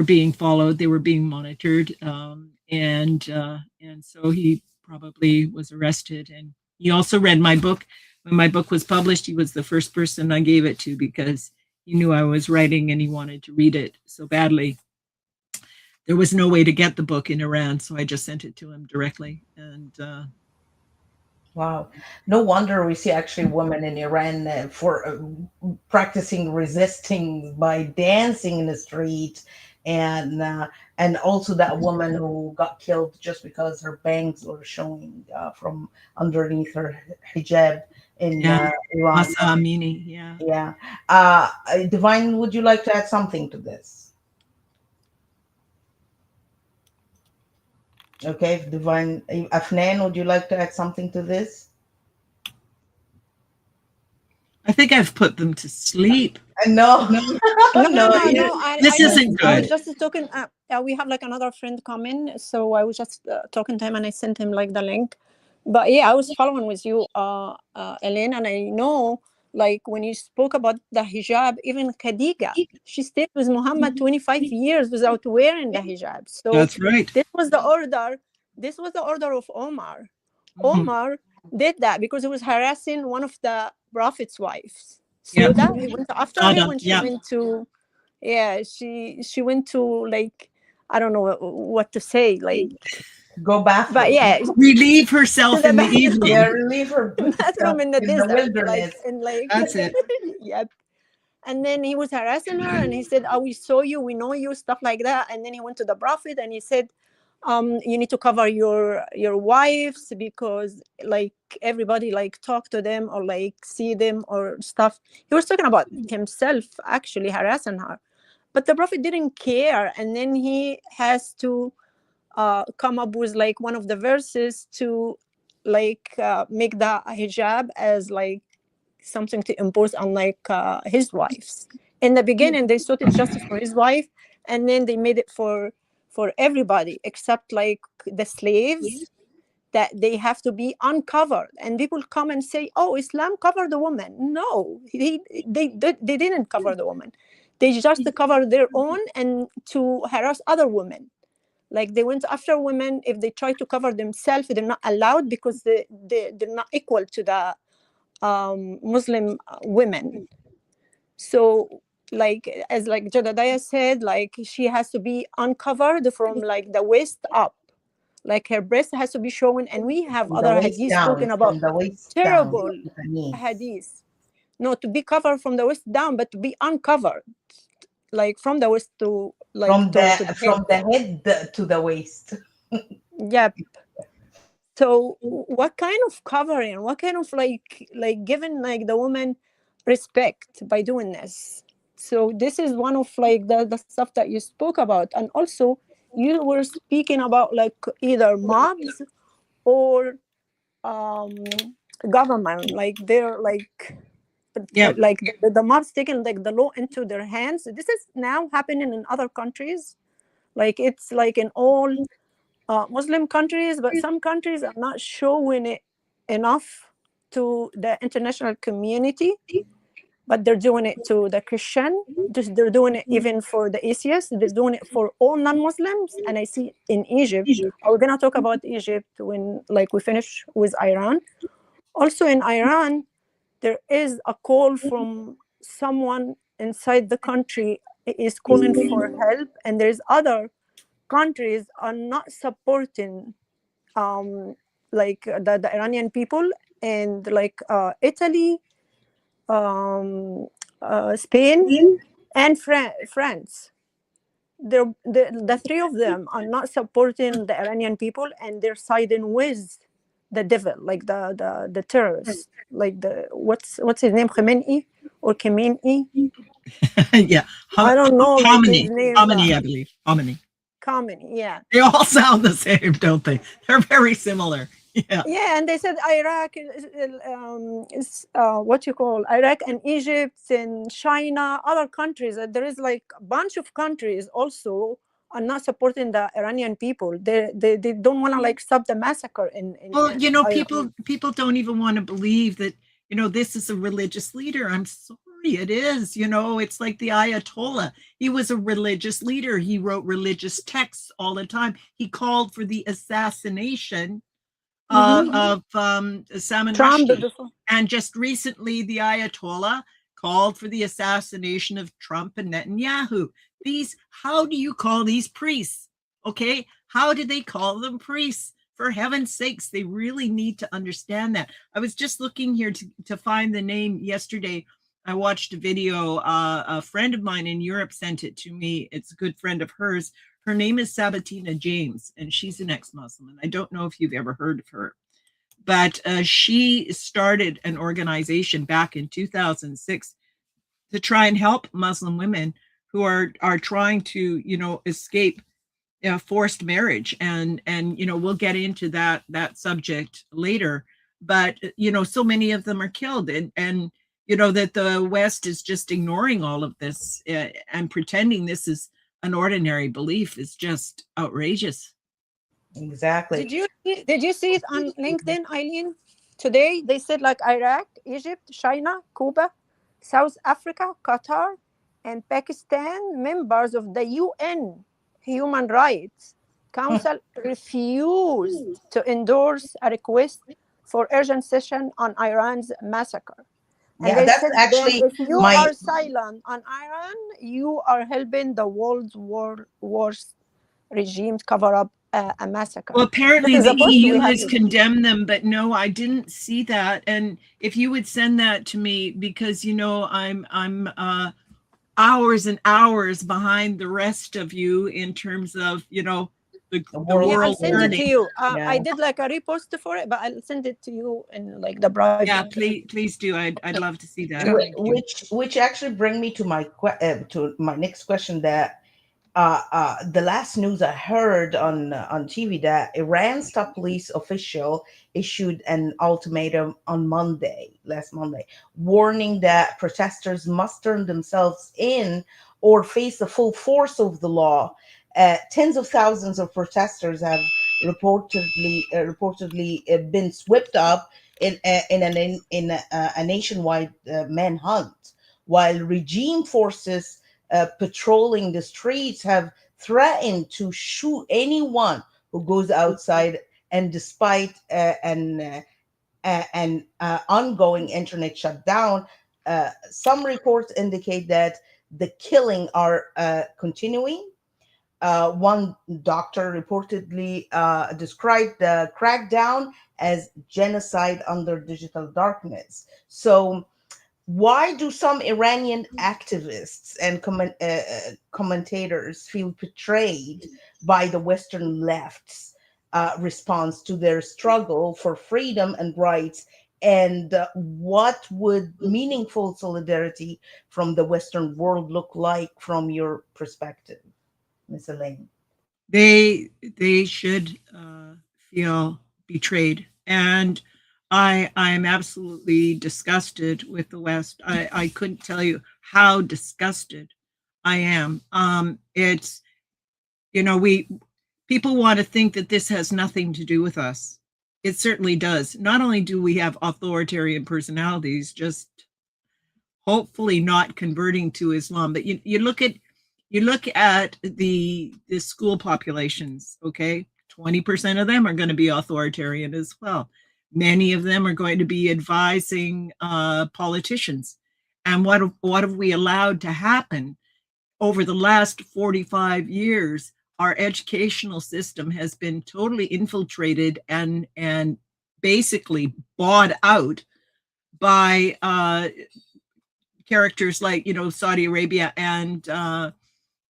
Speaker 2: being followed, they were being monitored, and so he probably was arrested. And he also read my book. When my book was published, he was the first person I gave it to, because he knew I was writing and he wanted to read it so badly. There was no way to get the book in Iran, so I just sent it to him directly. And
Speaker 1: wow, no wonder we see actually women in Iran for practicing resisting by dancing in the street, and also that woman who got killed just because her bangs were showing from underneath her hijab in Iran.
Speaker 2: Mahsa Amini,
Speaker 1: Yeah. Divine, would you like to add something to this? Okay, Divine. Afnan, would you like to add something to this?
Speaker 2: I think I've put them to sleep.
Speaker 1: No.
Speaker 3: No.
Speaker 2: This isn't
Speaker 3: I was
Speaker 2: good.
Speaker 3: just talking. We have like another friend coming, so I was just talking to him, and I sent him like the link. But yeah, I was following with you, Elaine, and I know Like when you spoke about the hijab, even Khadija, she stayed with Muhammad 25 years without wearing the hijab. So
Speaker 2: That's right.
Speaker 3: this was the order. This was the order of Omar.
Speaker 2: Mhm.
Speaker 3: Omar did that because he was harassing one of the prophet's wives.
Speaker 2: Yeah.
Speaker 3: Sauda, he went after her
Speaker 2: Sada,
Speaker 3: when she
Speaker 2: yeah.
Speaker 3: went to, yeah, she went to, like, I don't know what to say, like,
Speaker 1: Go bathroom.
Speaker 3: but yeah,
Speaker 2: Relieve herself
Speaker 3: to the
Speaker 2: in the
Speaker 3: bathroom.
Speaker 2: evening.
Speaker 1: Yeah, leave her
Speaker 3: bathroom in the
Speaker 1: in the
Speaker 3: desert, like,
Speaker 1: wilderness.
Speaker 3: and like,
Speaker 2: That's it.
Speaker 3: yep. And then he was harassing her, and he said, "Oh, we saw you, we know you," stuff like that. And then he went to the prophet and he said, "You need to cover your wives because like everybody like talk to them or like see them or stuff." He was talking about himself actually harassing her, but the prophet didn't care. And then he has to come up with like one of the verses to like make the hijab as like something to impose on like his wives. In the beginning they thought it's just for his wife, and then they made it for everybody except like the slaves, that they have to be uncovered. And people come and say, "Oh, Islam covered the woman." No, they didn't cover the woman. They just cover their own and to harass other women. Like they went after women. If they try to cover themselves, they're not allowed because they're not equal to the Muslim women. So like as like Jedediah said, like she has to be uncovered from like the waist up, like her breast has to be shown. And we have
Speaker 1: From the
Speaker 3: other
Speaker 1: waist
Speaker 3: hadiths
Speaker 1: down.
Speaker 3: talking about
Speaker 1: From the waist down.
Speaker 3: terrible
Speaker 1: to the knees.
Speaker 3: hadiths, not to be covered from the waist down, but to be uncovered, like from the waist to like
Speaker 1: From
Speaker 3: to
Speaker 1: the
Speaker 3: the
Speaker 1: from
Speaker 3: head.
Speaker 1: the head to the waist.
Speaker 3: Yep. So what kind of covering, what kind of like giving like the woman respect by doing this? So this is one of like the stuff that you spoke about. And also you were speaking about like either mobs or government, like they're
Speaker 2: Yeah.
Speaker 3: like the mobs taking like the law into their hands. This is now happening in other countries, like it's like in all Muslim countries, but some countries are not showing it enough to the international community, but they're doing it to the Christian. They're doing it even for the atheists. They're doing it for all non-Muslims. And I see in Egypt, we're gonna talk about Egypt when like we finish with Iran. Also in Iran, there is a call from someone inside the country is calling for help, and there's other countries are not supporting like the Iranian people, and like Italy, Spain, and France. The three of them are not supporting the Iranian people, and they're siding with the devil, like the terrorists, like the what's his name, Khamenei or Khamenei?
Speaker 2: Yeah.
Speaker 3: I don't know like his
Speaker 2: Hominy.
Speaker 3: name,
Speaker 2: Hominy,
Speaker 3: but
Speaker 2: I believe. Hominy.
Speaker 3: Khamenei, yeah.
Speaker 2: They all sound the same, don't they? They're very similar. Yeah.
Speaker 3: Yeah, and they said Iraq is what you call Iraq and Egypt and China, other countries. There is like a bunch of countries also are not supporting the Iranian people. They don't want to like stop the massacre in
Speaker 2: Well, you know,
Speaker 3: Iran.
Speaker 2: people don't even want to believe that, you know, this is a religious leader. I'm sorry, it is. You know, it's like the Ayatollah. He was a religious leader. He wrote religious texts all the time. He called for the assassination of Salman
Speaker 3: Trump
Speaker 2: Rushdie.
Speaker 3: before.
Speaker 2: And just recently, the Ayatollah called for the assassination of Trump and Netanyahu. How do you call these priests? Okay, how do they call them priests? For heaven's sakes, they really need to understand that. I was just looking here to find the name yesterday. I watched a video. A friend of mine in Europe sent it to me. It's a good friend of hers. Her name is Sabatina James, and she's an ex-Muslim. And I don't know if you've ever heard of her, but she started an organization back in 2006 to try and help Muslim women who are trying to, you know, escape forced marriage. And you know, we'll get into that subject later. But you know, so many of them are killed, and you know that the West is just ignoring all of this and pretending this is an ordinary belief is just outrageous.
Speaker 1: Exactly.
Speaker 3: Did you see it on LinkedIn, Eileen? Today, they said like Iraq, Egypt, China, Cuba, South Africa, Qatar, and Pakistan, members of the UN Human Rights Council, refused to endorse a request for urgent session on Iran's massacre. And
Speaker 1: Yeah,
Speaker 3: they
Speaker 1: that's
Speaker 3: said, then
Speaker 1: actually
Speaker 3: if you
Speaker 1: my
Speaker 3: are silent on Iran, you are helping the world's worst regime to cover up a massacre.
Speaker 2: Well,
Speaker 3: This
Speaker 2: apparently
Speaker 3: is
Speaker 2: the
Speaker 3: a post we
Speaker 2: EU
Speaker 3: have
Speaker 2: has condemned them, but no, I didn't see that. And if you would send that to me, because you know I'm hours and hours behind the rest of you in terms of, you know, the
Speaker 1: world.
Speaker 3: Yeah, I'll
Speaker 2: world
Speaker 3: send it to
Speaker 2: learning.
Speaker 3: you.
Speaker 1: Yeah.
Speaker 3: I did like a repost for it, but I'll send it to you in like the private.
Speaker 2: Yeah, please do. I'd love to see that.
Speaker 1: Wh-
Speaker 2: Thank you.
Speaker 1: which actually bring me to to my next question, that the last news I heard on TV, that Iran's top police official issued an ultimatum on last Monday, warning that protesters must turn themselves in or face the full force of the law. Tens of thousands of protesters have reportedly been swept up in a nationwide manhunt, while regime forces patrolling the streets have threatened to shoot anyone who goes outside. And despite an ongoing internet shutdown, some reports indicate that the killing are continuing. One doctor reportedly described the crackdown as genocide under digital darkness. So, why do some Iranian activists and commentators feel betrayed by the Western left's response to their struggle for freedom and rights? And what would meaningful solidarity from the Western world look like from your perspective, Ms. Elaine?
Speaker 2: They should feel betrayed, and I am absolutely disgusted with the West. I couldn't tell you how disgusted I am. It's, you know, people want to think that this has nothing to do with us. It certainly does. Not only do we have authoritarian personalities, just hopefully not converting to Islam, but you look at the school populations, okay? 20% of them are going to be authoritarian as well. Many of them are going to be advising politicians. And what have we allowed to happen over the last 45 years? Our educational system has been totally infiltrated and basically bought out by characters like, you know, Saudi Arabia and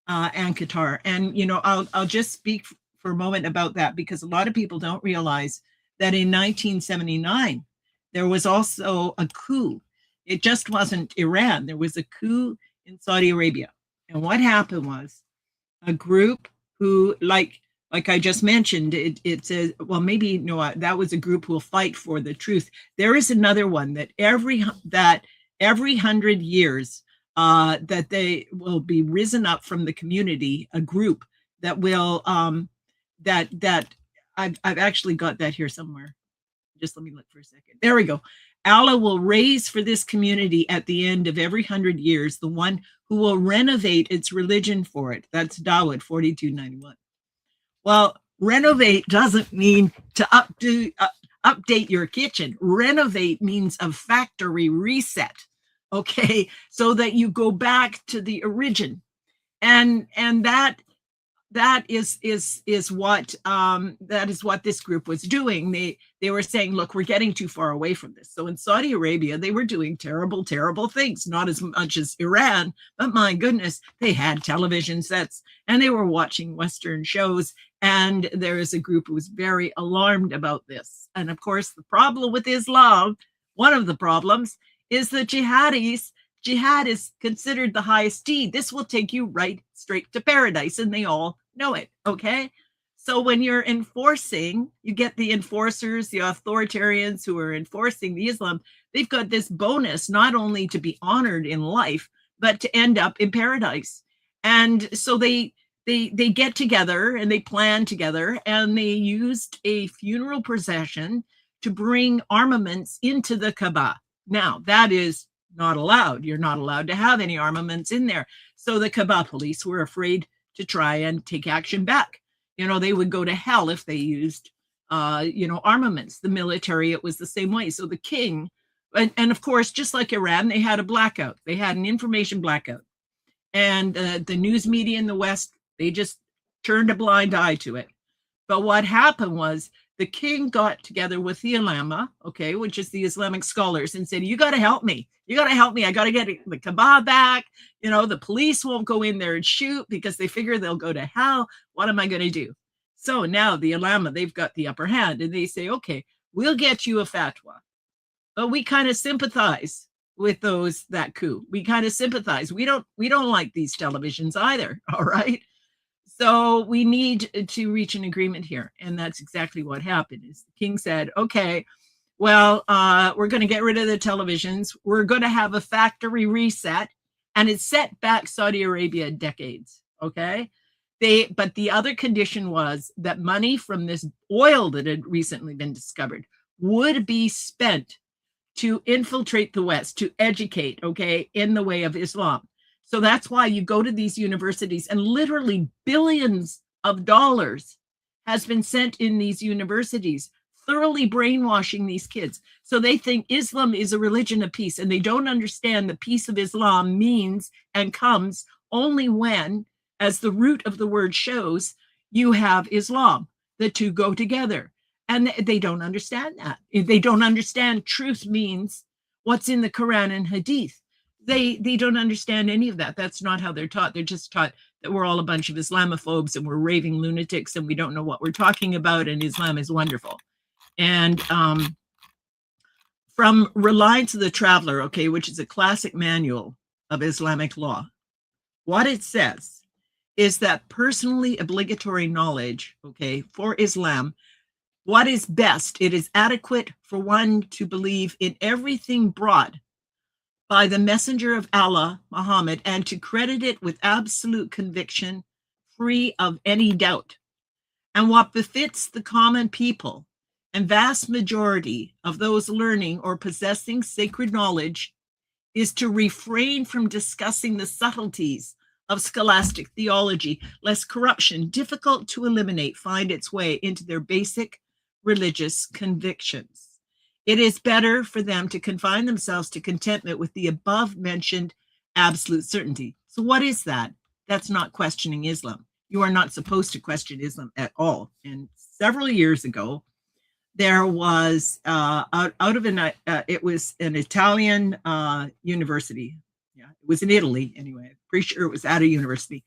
Speaker 2: Qatar. And, you know, I'll just speak for a moment about that, because a lot of people don't realize that in 1979, there was also a coup. It just wasn't Iran. There was a coup in Saudi Arabia. And what happened was a group who, like I just mentioned, it says, well, maybe no, that was a group who will fight for the truth. There is another one that every 100 years, that they will be risen up from the community, a group that will that I've actually got that here somewhere. Just let me look for a second. There we go. Allah will raise for this community at the end of every 100 years the one who will renovate its religion for it. That's Dawud 4291. Well, renovate doesn't mean to update your kitchen. Renovate means a factory reset. Okay, so that you go back to the origin, and that is what this group was doing. They were saying, look, we're getting too far away from this. So in Saudi Arabia, they were doing terrible things, not as much as Iran, but my goodness, they had television sets and they were watching Western shows. And there is a group who was very alarmed about this. And of course, the problem with Islam, one of the problems, is that jihad is considered the highest deed. This will take you right straight to paradise, and they all know it, okay? So when you're enforcing, you get the enforcers, the authoritarians who are enforcing the Islam, they've got this bonus not only to be honored in life, but to end up in paradise. And so they get together and they plan together, and they used a funeral procession to bring armaments into the Kaaba. Now, that is not allowed. You're not allowed to have any armaments in there. So the Kaaba police were afraid to try and take action back. You know, they would go to hell if they used, armaments. The military, it was the same way. So the king, and of course, just like Iran, they had a blackout. They had an information blackout. And the news media in the West, they just turned a blind eye to it. But what happened was the king got together with the ulama, okay, which is the Islamic scholars, and said, you got to help me. You got to help me. I got to get the Kaaba back. You know, the police won't go in there and shoot because they figure they'll go to hell. What am I going to do? So now the ulama, they've got the upper hand, and they say, okay, we'll get you a fatwa. But we kind of sympathize with that coup. We kind of sympathize. We don't like these televisions either. All right. So we need to reach an agreement here. And that's exactly what happened. Is the king said, okay, well, we're going to get rid of the televisions. We're going to have a factory reset. And it set back Saudi Arabia decades. Okay. But the other condition was that money from this oil that had recently been discovered would be spent to infiltrate the West, to educate, okay, in the way of Islam. So that's why you go to these universities, and literally billions of dollars has been sent in these universities, thoroughly brainwashing these kids. So they think Islam is a religion of peace, and they don't understand the peace of Islam means and comes only when, as the root of the word shows, you have Islam. The two go together. And they don't understand that. They don't understand truth means what's in the Quran and Hadith. They don't understand any of that. That's not how they're taught. They're just taught that we're all a bunch of Islamophobes and we're raving lunatics and we don't know what we're talking about, and Islam is wonderful. And from Reliance of the Traveler, okay, which is a classic manual of Islamic law, what it says is that personally obligatory knowledge, okay, for Islam, what is best? It is adequate for one to believe in everything brought by the messenger of Allah, Muhammad, and to credit it with absolute conviction, free of any doubt. And what befits the common people and vast majority of those learning or possessing sacred knowledge is to refrain from discussing the subtleties of scholastic theology, lest corruption, difficult to eliminate, find its way into their basic religious convictions. It is better for them to confine themselves to contentment with the above mentioned absolute certainty. So what is that? That's not questioning Islam. You are not supposed to question Islam at all. And several years ago, there was it was an Italian university. Yeah, it was in Italy anyway. I'm pretty sure it was at a university.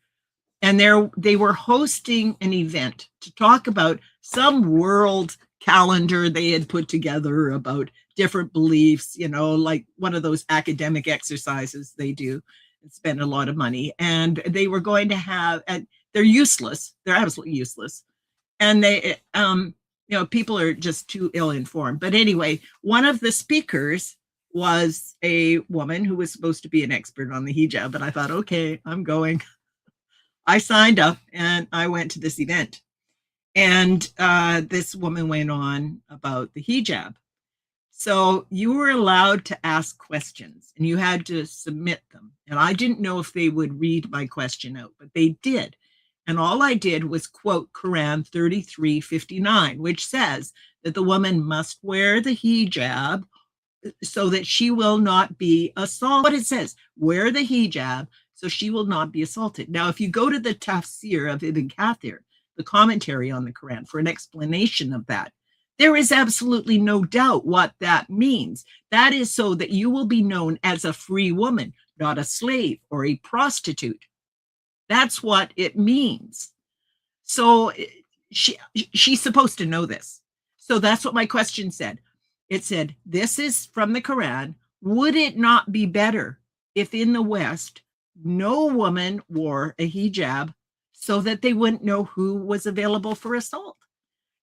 Speaker 2: And they were hosting an event to talk about some world calendar they had put together about different beliefs, you know, like one of those academic exercises they do and spend a lot of money. And they were going to have, and they're useless. They're absolutely useless. And they, people are just too ill-informed. But anyway, one of the speakers was a woman who was supposed to be an expert on the hijab. But I thought, okay, I'm going. I signed up and I went to this event. And this woman went on about the hijab. So you were allowed to ask questions and you had to submit them. And I didn't know if they would read my question out, but they did. And all I did was quote Quran 33:59, which says that the woman must wear the hijab so that she will not be assaulted. What it says, wear the hijab so she will not be assaulted. Now, if you go to the tafsir of Ibn Kathir, the commentary on the Quran, for an explanation of that, there is absolutely no doubt what that means. That is so that you will be known as a free woman, not a slave or a prostitute. That's what it means. So she's supposed to know this. So that's what my question said. It said, this is from the Quran. Would it not be better if in the West, no woman wore a hijab so that they wouldn't know who was available for assault?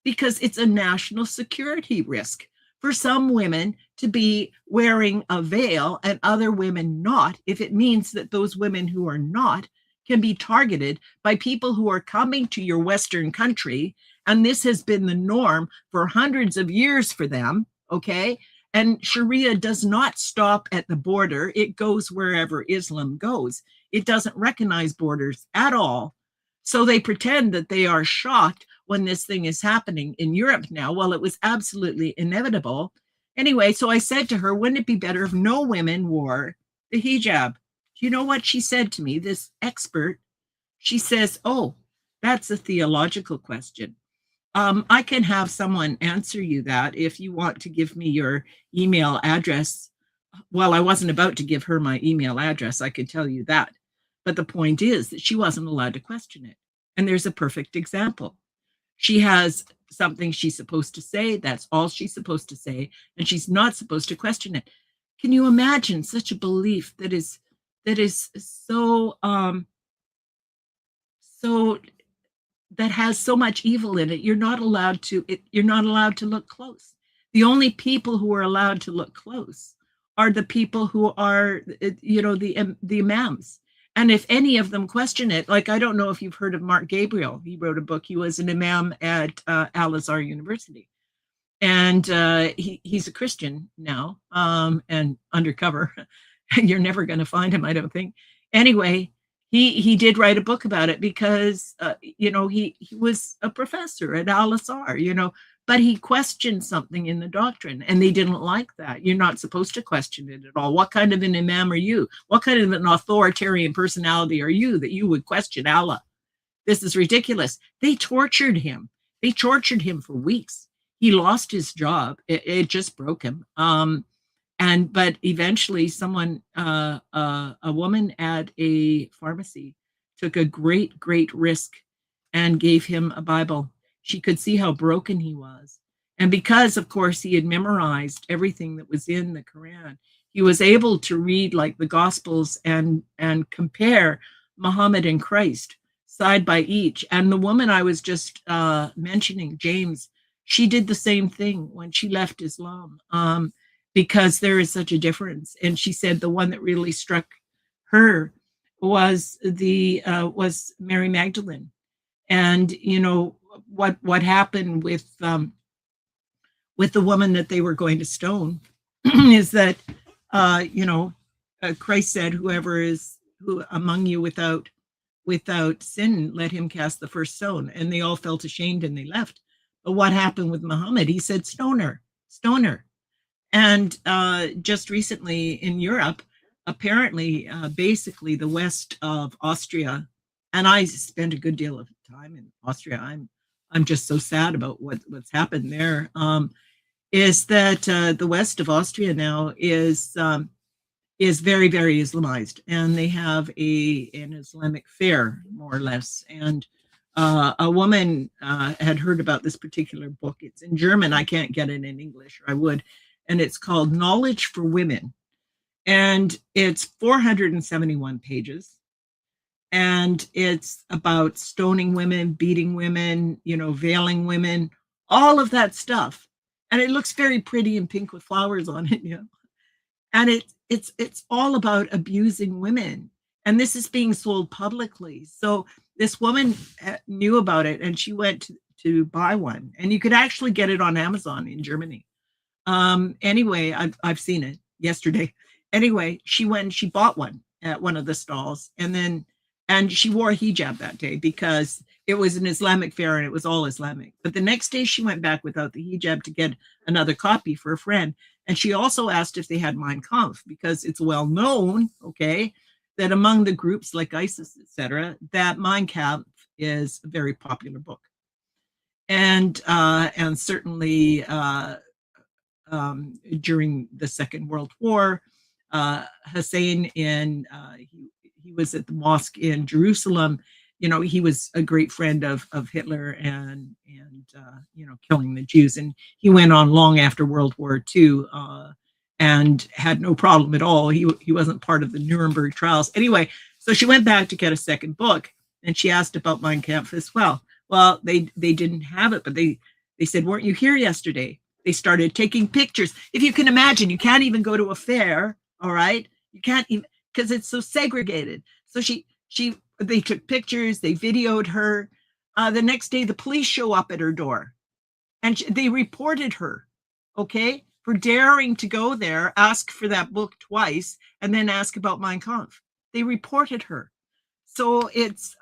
Speaker 2: Because it's a national security risk for some women to be wearing a veil and other women not, if it means that those women who are not can be targeted by people who are coming to your Western country And this has been the norm for hundreds of years for them, okay? And Sharia does not stop at the border. It goes wherever Islam goes. It doesn't recognize borders at all. So they pretend that they are shocked when this thing is happening in Europe now. Well, it was absolutely inevitable. Anyway, so I said to her, wouldn't it be better if no women wore the hijab? Do you know what she said to me, this expert? She says, oh, that's a theological question. I can have someone answer you that if you want to give me your email address. Well, I wasn't about to give her my email address, I could tell you that. But the point is that she wasn't allowed to question it. And there's a perfect example. She has something she's supposed to say. That's all she's supposed to say. And she's not supposed to question it. Can you imagine such a belief that is so that has so much evil in it? You're not allowed to look close. The only people who are allowed to look close are the people who are, the imams. And if any of them question it, like, I don't know if you've heard of Mark Gabriel. He wrote a book. He was an imam at Al-Azhar University. And he's a Christian now, and undercover. You're never going to find him, I don't think. Anyway, he did write a book about it because, he was a professor at Al-Azhar, but he questioned something in the doctrine, and they didn't like that. You're not supposed to question it at all. What kind of an imam are you? What kind of an authoritarian personality are you that you would question Allah? This is ridiculous. They tortured him. They tortured him for weeks. He lost his job. It just broke him. But eventually someone, a woman at a pharmacy took a great risk and gave him a Bible. She could see how broken he was. And because, of course, he had memorized everything that was in the Quran, he was able to read like the Gospels and compare Muhammad and Christ side by each. And the woman I was just mentioning, James, she did the same thing when she left Islam, because there is such a difference. And she said the one that really struck her was Mary Magdalene. And what happened with the woman that they were going to stone is that Christ said, who among you without sin, let him cast the first stone. And they all felt ashamed and they left. But what happened with Muhammad? He said, stone her. And just recently in Europe, apparently, basically the west of Austria, and I spent a good deal of time in Austria. I'm just so sad about what's happened there. Is that the west of Austria now is very, very Islamized, and they have an Islamic fair, more or less. And a woman had heard about this particular book. It's in German. I can't get it in English, or I would. And it's called Knowledge for Women. And it's 471 pages. And it's about stoning women, beating women, veiling women, all of that stuff. And it looks very pretty and pink with flowers on it, And it's all about abusing women. And this is being sold publicly. So this woman knew about it, and she went to buy one. And you could actually get it on Amazon in Germany. Anyway, I've seen it yesterday. Anyway, she went and she bought one at one of the stalls, and she wore a hijab that day because it was an Islamic fair and it was all Islamic. But the next day she went back without the hijab to get another copy for a friend. And she also asked if they had Mein Kampf, because it's well known, that among the groups like ISIS, etc., that Mein Kampf is a very popular book. And certainly during the Second World War, Hussein he was at the mosque in Jerusalem. He was a great friend of Hitler and killing the Jews. And he went on long after World War II and had no problem at all. He wasn't part of the Nuremberg trials. Anyway, so she went back to get a second book, and she asked about Mein Kampf as well. Well, they didn't have it, but they said, weren't you here yesterday? They started taking pictures. If you can imagine, you can't even go to a fair, all right? You can't even, because it's so segregated. So they took pictures, they videoed her. The next day, the police show up at her door, and they reported her, okay, for daring to go there, ask for that book twice, and then ask about Mein Kampf. They reported her. So it's,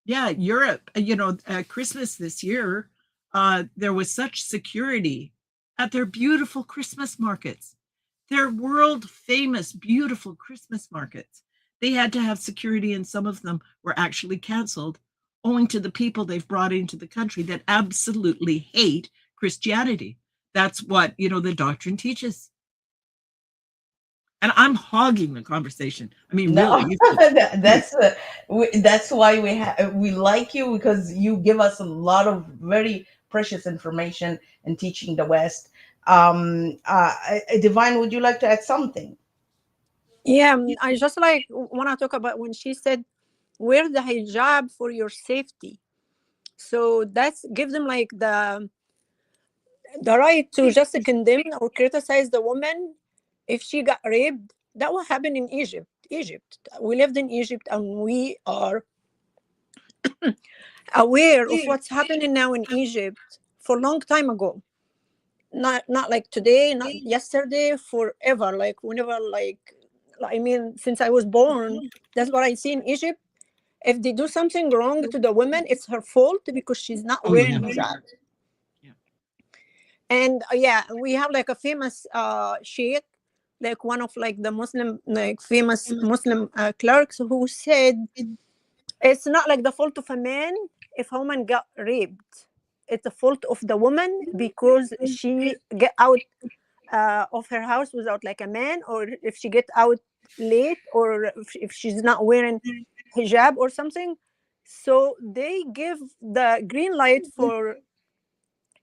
Speaker 2: yeah, Europe, at Christmas this year, there was such security at their beautiful Christmas markets. Their world famous, beautiful Christmas markets. They had to have security, and some of them were actually canceled owing to the people they've brought into the country that absolutely hate Christianity. That's what, the doctrine teaches. And I'm hogging the conversation. I mean,
Speaker 1: No,
Speaker 2: really.
Speaker 1: that's why we like you, because you give us a lot of very precious information and teaching the West. Divine, would you like to add something?
Speaker 3: Yeah, I just like want to talk about when she said, wear the hijab for your safety. So that's give them like the right to just condemn or criticize the woman if she got raped. That will happen in Egypt. We lived in Egypt, and we are aware of what's happening now in Egypt for a long time ago. Not like today, not yesterday, forever. Like whenever, I mean, since I was born, that's what I see in Egypt. If they do something wrong to the woman, it's her fault because she's not wearing hijab. And we have like a famous sheikh, like one of like the Muslim, like famous Muslim clerks, who said it's not like the fault of a man if a woman got raped. It's the fault of the woman because she get out of her house without like a man, or if she get out late, or if she's not wearing hijab or something. So they give the green light for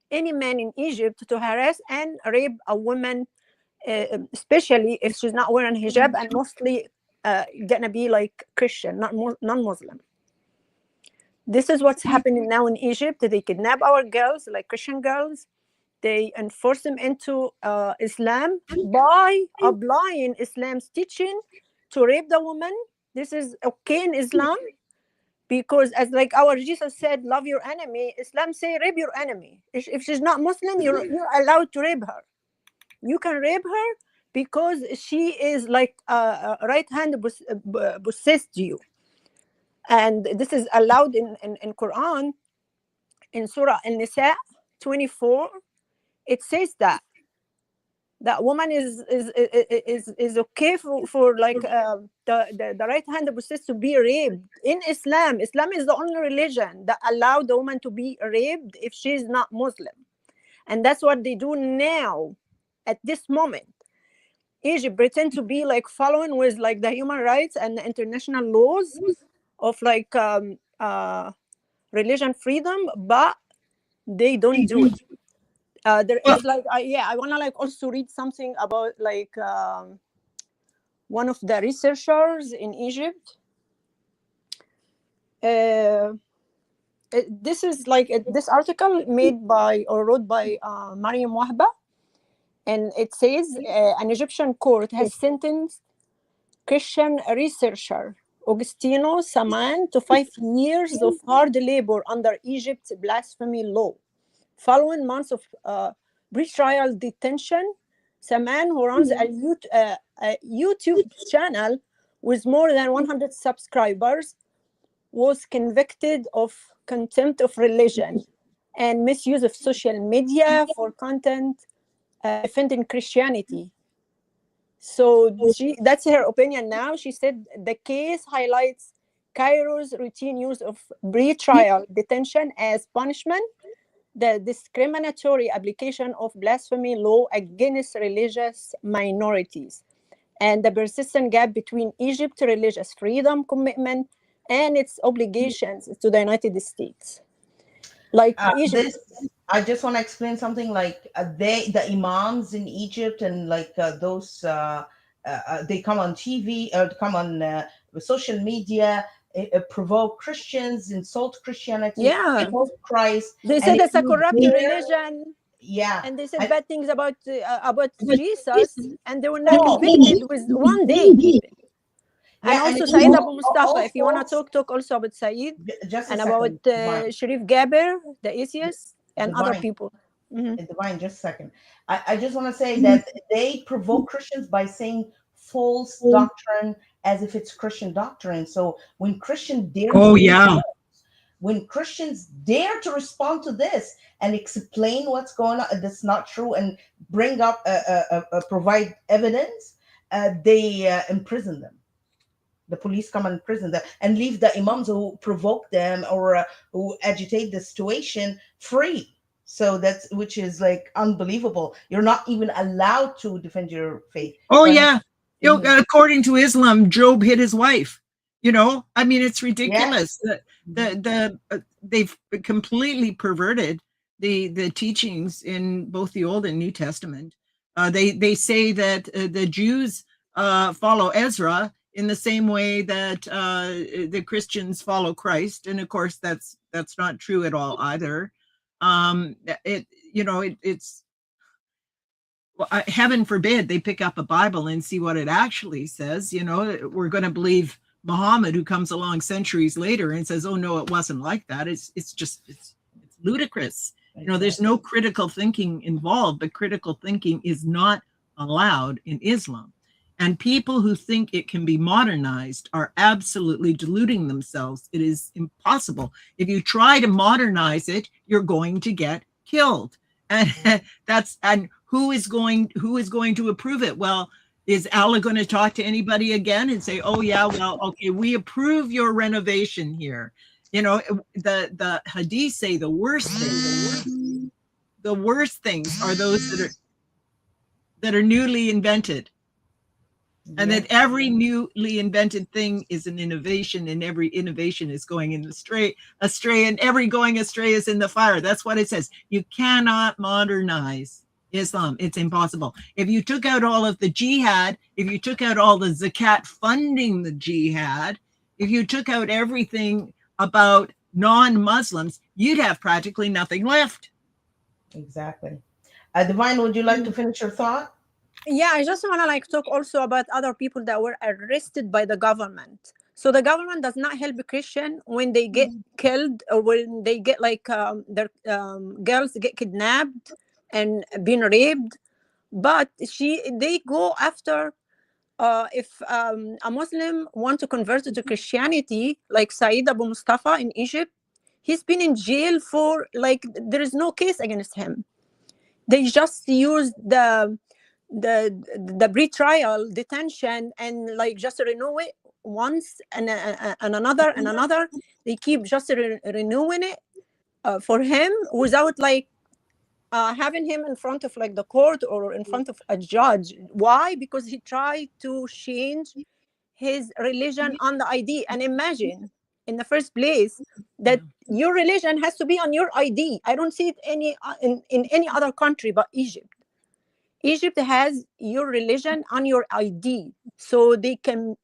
Speaker 3: any man in Egypt to harass and rape a woman, especially if she's not wearing hijab, and mostly gonna be like Christian, not non-Muslim. This is what's happening now in Egypt. They kidnap our girls, like Christian girls. They enforce them into Islam by applying Islam's teaching to rape the woman. This is okay in Islam, because as like our Jesus said, love your enemy. Islam say rape your enemy. If she's not Muslim, you're allowed to rape her. You can rape her because she is like right hand possessed you. And this is allowed in Quran, in Surah An-Nisa 24. It says that woman is okay for like the right hand possessed to be raped in Islam. Islam is the only religion that allowed the woman to be raped if she's not Muslim, and that's what they do now. At this moment, Egypt pretend to be like following with like the human rights and the international laws of like religion freedom, but they don't do it. There is like I want to like also read something about like one of the researchers in Egypt. This is like this article made by or wrote by Mariam Wahba, and it says an Egyptian court has sentenced Christian researcher Agostino Saman to 5 years of hard labor under Egypt's blasphemy law. Following months of pre-trial detention, Saman, who runs a YouTube channel with more than 100 subscribers, was convicted of contempt of religion and misuse of social media for content defending Christianity. So that's her opinion now. She said the case highlights Cairo's routine use of pre-trial detention as punishment, the discriminatory application of blasphemy law against religious minorities, and the persistent gap between Egypt's religious freedom commitment and its obligations to the United States. Like Egypt.
Speaker 1: I just want to explain something. Like the imams in Egypt, and like those they come on TV or come on social media, provoke Christians, insult Christianity, insult Christ.
Speaker 3: They said it's a corrupt religion.
Speaker 1: Yeah,
Speaker 3: and they said bad things about Jesus, and they were not convicted with one day. And
Speaker 1: Yeah,
Speaker 3: also
Speaker 1: it's
Speaker 3: Saeed Abu Mustafa, if you want to
Speaker 1: also
Speaker 3: talk also about Saeed
Speaker 1: just a
Speaker 3: and about
Speaker 1: second, Divine.
Speaker 3: Sharif Gaber, the atheist, and other
Speaker 1: Divine.
Speaker 3: people. Mhm.
Speaker 1: Divine, just a second. I just want to say that they provoke Christians by saying false doctrine as if it's Christian doctrine. So when Christians dare
Speaker 2: Oh,
Speaker 1: to
Speaker 2: yeah.
Speaker 1: when Christians dare to respond to this and explain what's going on, that's not true, and bring up, provide evidence, they imprison them. The police come and imprison them and leave the imams who provoke them or who agitate the situation free. So that's, which is like unbelievable. You're not even allowed to defend your faith.
Speaker 2: Oh,
Speaker 1: Go ahead.
Speaker 2: yeah. You know, according to Islam, Job hit his wife. You know, I mean, it's ridiculous. They've completely perverted the teachings in both the Old and New Testament. They say that the Jews follow Ezra in the same way that the Christians follow Christ, and of course that's not true at all either. It's heaven forbid they pick up a Bible and see what it actually says. You know, we're going to believe Muhammad, who comes along centuries later and says, "Oh no, it wasn't like that." It's ludicrous. You know, there's no critical thinking involved, but critical thinking is not allowed in Islam. And people who think it can be modernized are absolutely deluding themselves. It is impossible. If you try to modernize it, you're going to get killed. And who is going to approve it? Well, is Allah going to talk to anybody again and say, "Oh yeah, well, okay, we approve your renovation here"? You know, the hadith say the worst things are those that are newly invented. And that every newly invented thing is an innovation, and every innovation is going in astray, and every going astray is in the fire. That's what it says. You cannot modernize Islam. It's impossible. If you took out all of the jihad, if you took out all the zakat funding the jihad, if you took out everything about non-Muslims, you'd have practically nothing left.
Speaker 1: Exactly. Divine, would you like to finish your thought?
Speaker 3: Yeah, I just want to like talk also about other people that were arrested by the government. So the government does not help a Christian when they get killed, or when they get like their girls get kidnapped and being raped. But they go after if a Muslim want to convert to Christianity, like Saeed Abu Mustafa in Egypt, he's been in jail for like there is no case against him. They just use the pre-trial detention and like just renew it once and another and another. They keep just renewing it for him without like having him in front of like the court or in front of a judge. Why? Because he tried to change his religion on the ID. And imagine in the first place that your religion has to be on your ID. I don't see it in any other country but Egypt. Egypt has your religion on your ID, so they can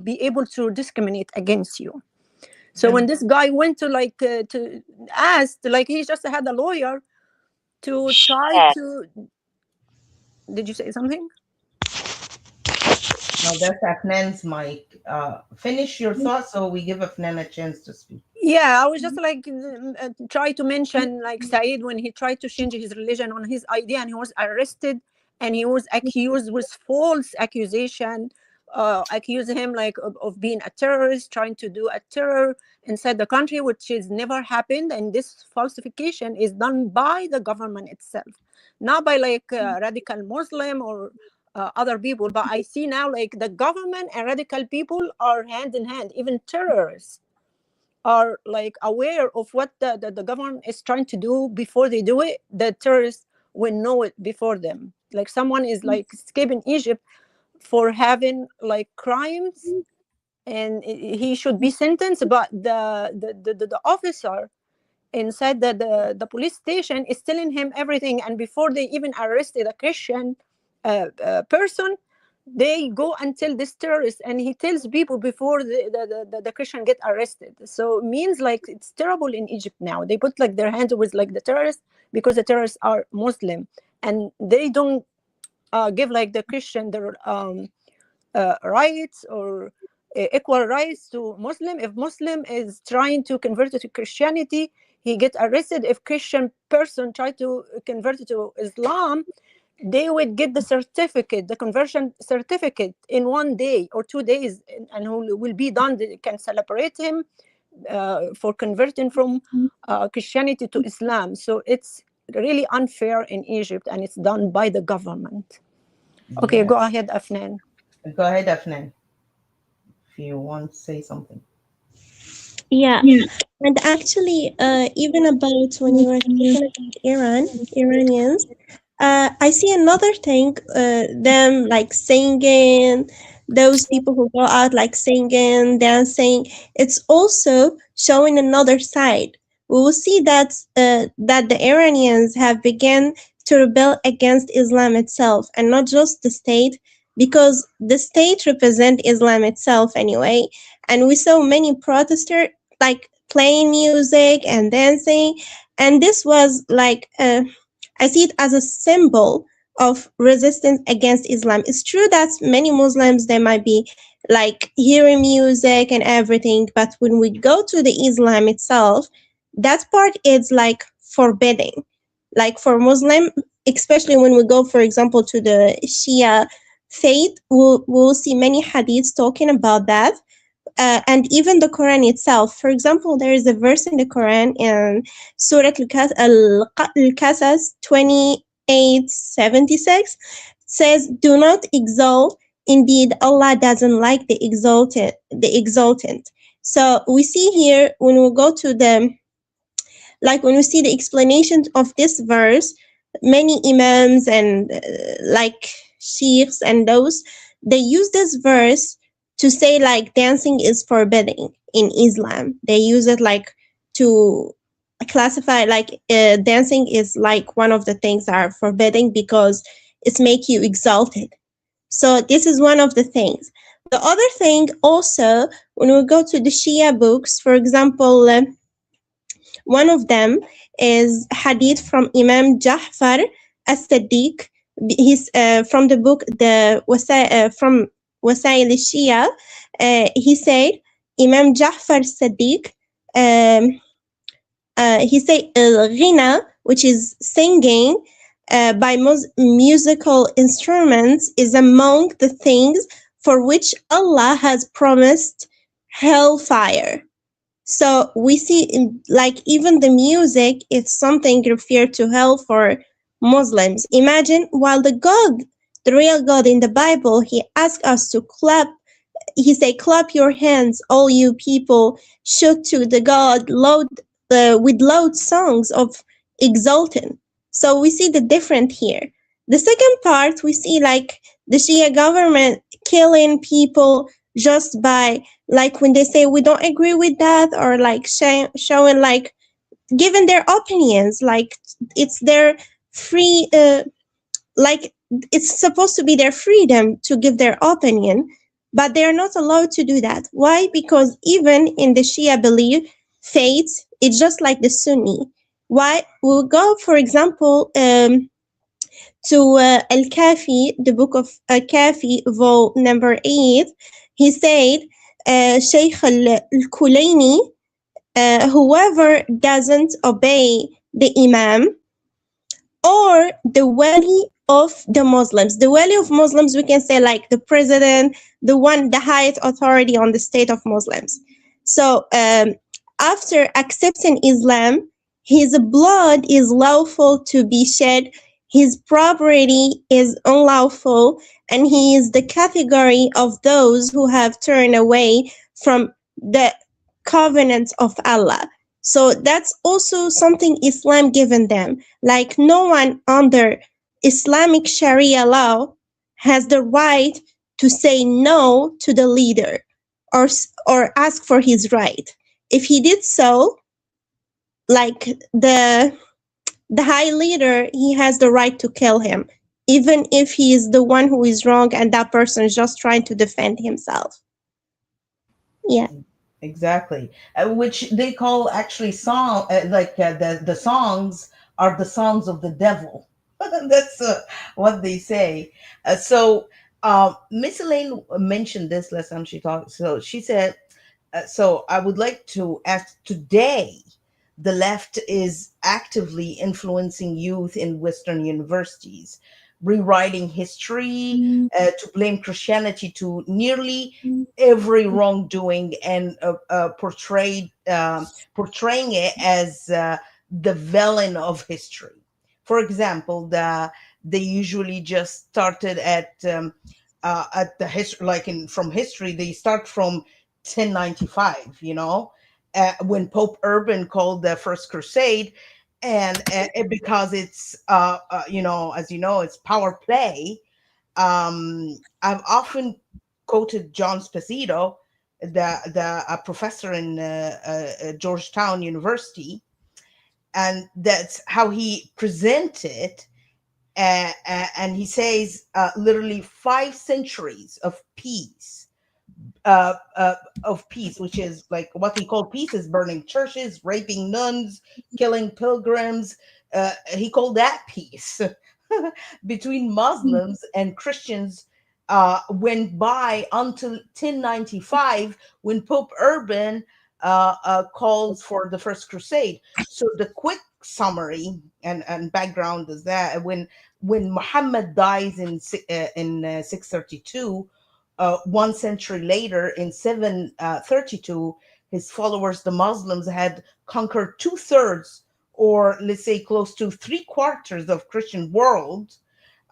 Speaker 3: be able to discriminate against you. So when this guy went to like to ask, like he just had a lawyer to try to. Did you say something?
Speaker 1: No, that's Afnan's mic. Finish your thought so we give Afnan a chance to speak.
Speaker 3: Yeah, I was just like try to mention like Saeed when he tried to change his religion on his ID and he was arrested and he was accused with false accusation, accuse him like of being a terrorist, trying to do a terror inside the country, which has never happened. And this falsification is done by the government itself, not by like radical Muslim or other people. But I see now like the government and radical people are hand in hand. Even terrorists are like aware of what the government is trying to do before they do it. The terrorists will know it before them. Like someone is like escaping Egypt for having like crimes and he should be sentenced, but the officer inside the police station is telling him everything. And before they even arrested a Christian person, they go and tell this terrorist, and he tells people before the Christian get arrested. So it means like it's terrible in Egypt now. They put like their hands with like the terrorists because the terrorists are Muslim, and they don't give like the Christian their rights or equal rights to Muslim. If Muslim is trying to convert to Christianity, he get arrested. If Christian person try to convert to Islam, they would get the certificate, the conversion certificate in 1 day or 2 days, and who will be done. They can celebrate him for converting from Christianity to Islam. So it's really unfair in Egypt, and it's done by the government. Okay, go
Speaker 1: Yes.
Speaker 3: ahead, Afnan.
Speaker 1: Go ahead, Afnan, if you want to say something.
Speaker 4: Yeah, and actually, even about when you were talking about Iranians, I see another thing, them like singing, those people who go out like singing, dancing. It's also showing another side. We will see that the Iranians have begun to rebel against Islam itself, and not just the state, because the state represent Islam itself anyway. And we saw many protesters like playing music and dancing, and this was like I see it as a symbol of resistance against Islam. It's true that many Muslims they might be like hearing music and everything, but when we go to the Islam itself, that part is like forbidding. Like for Muslim, especially when we go, for example, to the Shia faith, we'll see many hadiths talking about that. And even the Quran itself. For example, there is a verse in the Quran in Surah Al-Qasas 28:76 says, "Do not exalt. Indeed, Allah doesn't like the exalted. The exultant." So we see here when we go to when we see the explanation of this verse, many imams and like sheikhs and those, they use this verse to say like dancing is forbidden in Islam. They use it like to classify like dancing is like one of the things that are forbidden because it's make you exalted. So this is one of the things. The other thing also, when we go to the Shia books, for example, one of them is hadith from Imam Ja'far as-Siddiq. He's from the book from Wasail al-Shia. He said, Imam Ja'far as-Siddiq, he said, Ghina, which is singing by musical instruments, is among the things for which Allah has promised hellfire. So we see like even the music is something referred to hell for Muslims. Imagine while the real God in the Bible, he asked us to clap. He said, "Clap your hands, all you people, shout to the God with loud songs of exulting." So we see the different here. The second part, we see like the Shia government killing people just by like when they say we don't agree with that, or like showing like giving their opinions, like it's their free like it's supposed to be their freedom to give their opinion, but they are not allowed to do that. Why? Because even in the Shia belief faith, it's just like the Sunni. Why? We'll go, for example, to Al-Kafi, the book of Al-Kafi, vol number 8. He said, Shaykh al-Kulaini, whoever doesn't obey the Imam or the wali of the Muslims. The wali of Muslims, we can say like the president, the highest authority on the state of Muslims. So after accepting Islam, his blood is lawful to be shed, his property is unlawful, and he is the category of those who have turned away from the covenants of Allah. So that's also something Islam given them. Like no one under Islamic Sharia law has the right to say no to the leader or ask for his right. If he did so, like the high leader, he has the right to kill him, even if he is the one who is wrong and that person is just trying to defend himself. Yeah.
Speaker 1: Exactly, which they call actually song the songs are the songs of the devil. That's what they say. So Miss Elaine mentioned this last time she talked. So she said, so I would like to ask today, the left is actively influencing youth in Western universities, rewriting history to blame Christianity to nearly every wrongdoing and portraying it as the villain of history. For example, they usually just started at the history, like in from history, they start from 1095, when Pope Urban called the First Crusade, and because it's, as you know, it's power play. I've often quoted John Spesito, the a professor in Georgetown University, and that's how he presented. And he says, literally 5 centuries uh, uh, of peace, which is like what he called peace is burning churches, raping nuns, killing pilgrims. He called that peace between Muslims and Christians. Went by until 1095 when Pope Urban calls for the First Crusade. So the quick summary and background is that when Muhammad dies in 632, 1 century later, in 732, his followers, the Muslims, had conquered 2/3, or let's say close to 3/4 of Christian world.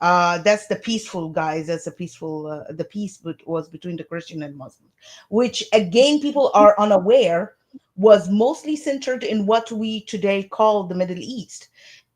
Speaker 1: That's the peaceful guys. That's the peaceful. The peace was between the Christian and Muslim, which again people are unaware was mostly centered in what we today call the Middle East.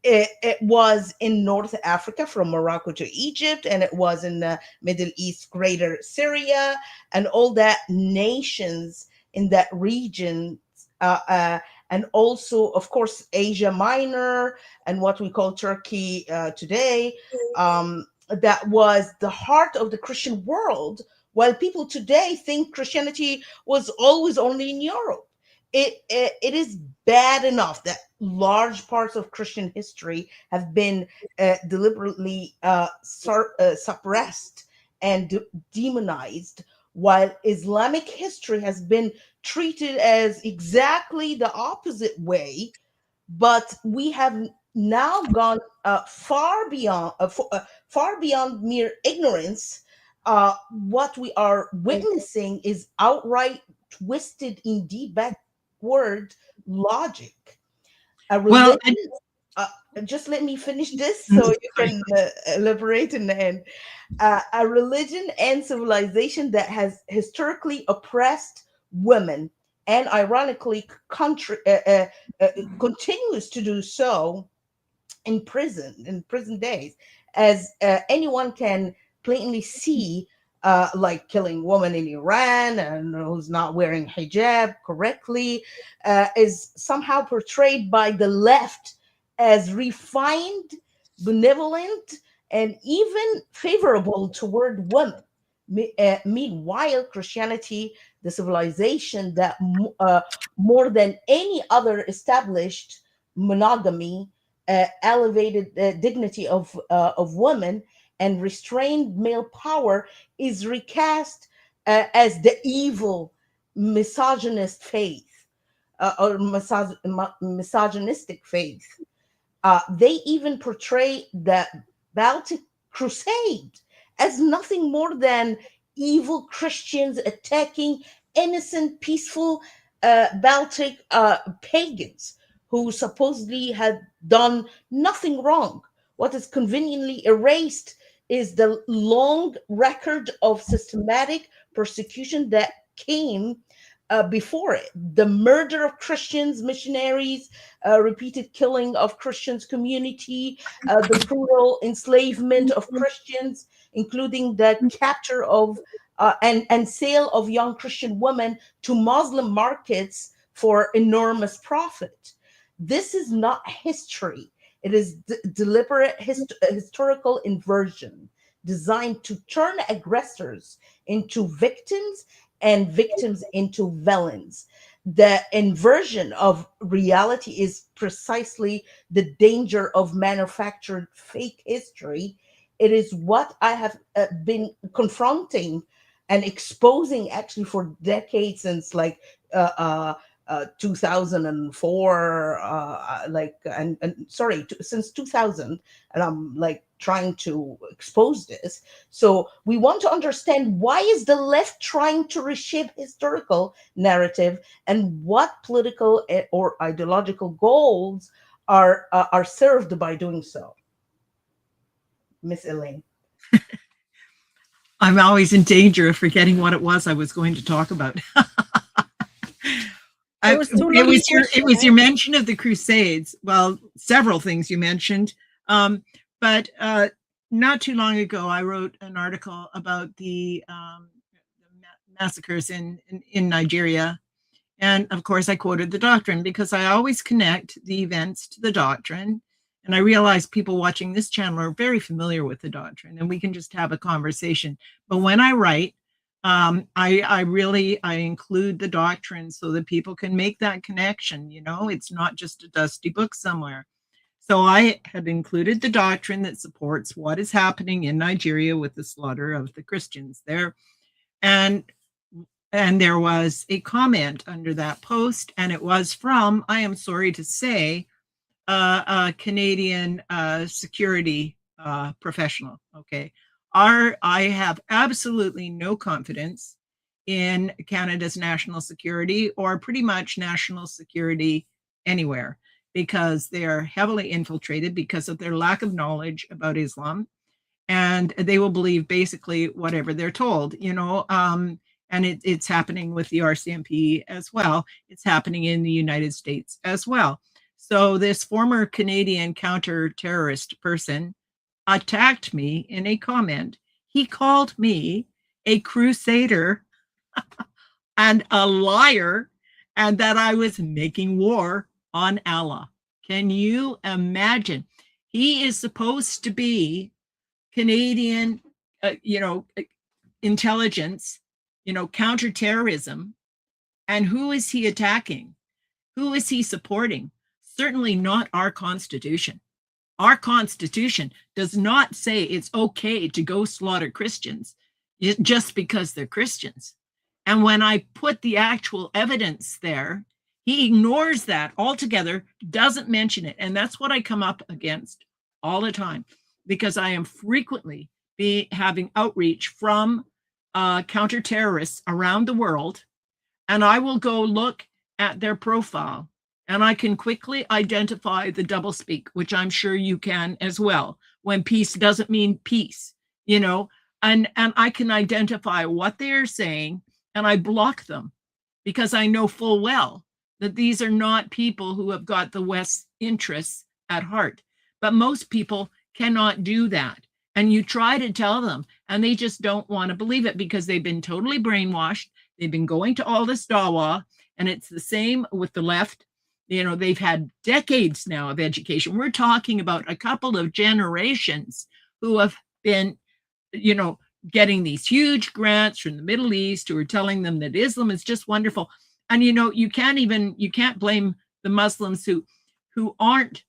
Speaker 1: It was in North Africa from Morocco to Egypt, and it was in the Middle East, greater Syria, and all that nations in that region. Uh, uh, and also, of course, Asia Minor and what we call Turkey today. That was the heart of the Christian world, while people today think Christianity was always only in Europe. It is bad enough that large parts of Christian history have been deliberately suppressed and demonized, while Islamic history has been treated as exactly the opposite way. But we have now gone far beyond mere ignorance. What we are witnessing is outright twisted, indeed backward logic. A
Speaker 2: Well,
Speaker 1: religion. Uh, just let me finish this
Speaker 2: and-
Speaker 1: so you can elaborate in the end. A religion and civilization that has historically oppressed women and ironically continues to do so in prison days, as anyone can plainly see, like killing women in Iran and who's not wearing hijab correctly, is somehow portrayed by the left as refined, benevolent, and even favorable toward women. Meanwhile, Christianity, the civilization that more than any other established monogamy, elevated dignity of women, and restrained male power, is recast as the evil misogynist faith, misogynistic faith. They even portray the Baltic Crusade as nothing more than evil Christians attacking innocent, peaceful Baltic pagans who supposedly had done nothing wrong. What is conveniently erased is the long record of systematic persecution that came before it. The murder of Christians, missionaries, repeated killing of Christians community, the brutal enslavement of Christians, including the capture of and sale of young Christian women to Muslim markets for enormous profit. This is not history. It is deliberate historical inversion designed to turn aggressors into victims and victims into villains. The inversion of reality is precisely the danger of manufactured fake history. it is what I have been confronting and exposing actually for decades, since like uh, uh, 2004, and sorry, since 2000, and I'm like trying to expose this. So we want to understand, why is the left trying to reshape historical narrative, and what political or ideological goals are served by doing so. Miss Elaine.
Speaker 2: I'm always in danger of forgetting what it was I was going to talk about.
Speaker 3: It was too long
Speaker 2: it
Speaker 3: question,
Speaker 2: was your
Speaker 3: right?
Speaker 2: mention of the Crusades. Well, several things you mentioned. But not too long ago, I wrote an article about the massacres in Nigeria. And of course, I quoted the doctrine because I always connect the events to the doctrine. And I realize people watching this channel are very familiar with the doctrine, and we can just have a conversation. But when I write, I include the doctrine so that people can make that connection. You know, it's not just a dusty book somewhere. So I had included the doctrine that supports what is happening in Nigeria with the slaughter of the Christians there. And there was a comment under that post, and it was from, I am sorry to say, a Canadian security professional. Okay. I have absolutely no confidence in Canada's national security, or pretty much national security anywhere, because they are heavily infiltrated because of their lack of knowledge about Islam, and they will believe basically whatever they're told, you know. And it's happening with the RCMP as well. It's happening in the United States as well. So this former Canadian counter-terrorist person attacked me in a comment. He called me a crusader and a liar, and that I was making war on Allah. Can you imagine? He is supposed to be Canadian, intelligence, counterterrorism. And who is he attacking? Who is he supporting? Certainly not our Constitution. Our Constitution does not say it's okay to go slaughter Christians just because they're Christians. And when I put the actual evidence there, he ignores that altogether, doesn't mention it. And that's what I come up against all the time, because I am frequently having outreach from counter-terrorists around the world, and I will go look at their profile, and I can quickly identify the doublespeak, which I'm sure you can as well, when peace doesn't mean peace, and I can identify what they're saying, and I block them, because I know full well that these are not people who have got the West's interests at heart. But most people cannot do that. And you try to tell them, and they just don't want to believe it, because they've been totally brainwashed. They've been going to all this dawa, and it's the same with the left. They've had decades now of education. We're talking about a couple of generations who have been, getting these huge grants from the Middle East, who are telling them that Islam is just wonderful. And, you can't blame the Muslims who aren't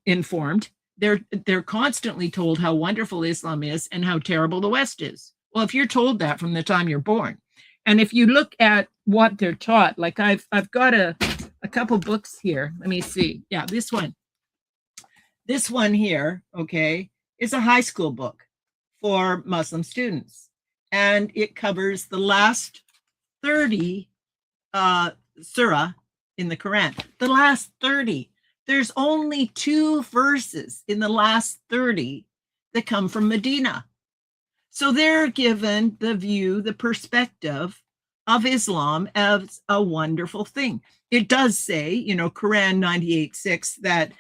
Speaker 2: informed. They're constantly told how wonderful Islam is and how terrible the West is. Well, if you're told that from the time you're born, and if you look at what they're taught, like I've got a couple books here. Let me see. Yeah, this one here, okay, is a high school book for Muslim students, and it covers the last 30 surah in the Quran. The last 30. There's only 2 verses in the last 30 that come from Medina. So they're given the view, the perspective of Islam as a wonderful thing. It does say, Quran 98:6, that,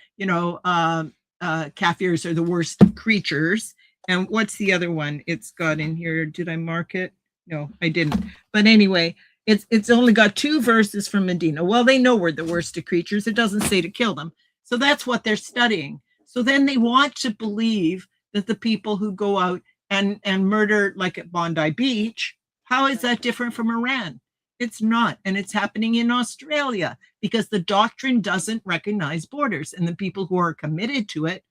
Speaker 2: kafirs are the worst creatures. And what's the other one it's got in here? Did I mark it? No, I didn't. But anyway, it's only got 2 verses from Medina. Well, they know we're the worst of creatures. It doesn't say to kill them. So that's what they're studying. So then they want to believe that the people who go out and murder, like at Bondi Beach, how is that different from Iran? It's not. And it's happening in Australia, because the doctrine doesn't recognize borders, and the people who are committed to it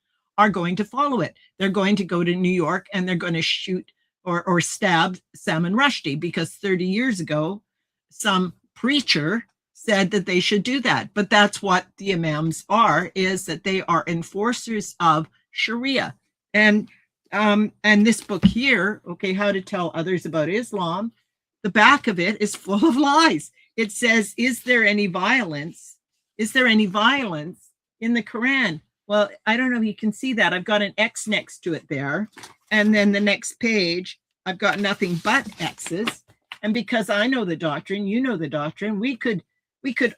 Speaker 2: are going to follow it. They're going to go to New York and they're going to shoot or stab Salman Rushdie because 30 years ago, some preacher said that they should do that. But that's what the imams are, is that they are enforcers of Sharia. And this book here, okay, How to Tell Others About Islam, the back of it is full of lies. It says, is there any violence? Is there any violence in the Quran? Well, I don't know if you can see that. I've got an X next to it there. And then the next page, I've got nothing but X's. And because I know the doctrine, you know the doctrine, we could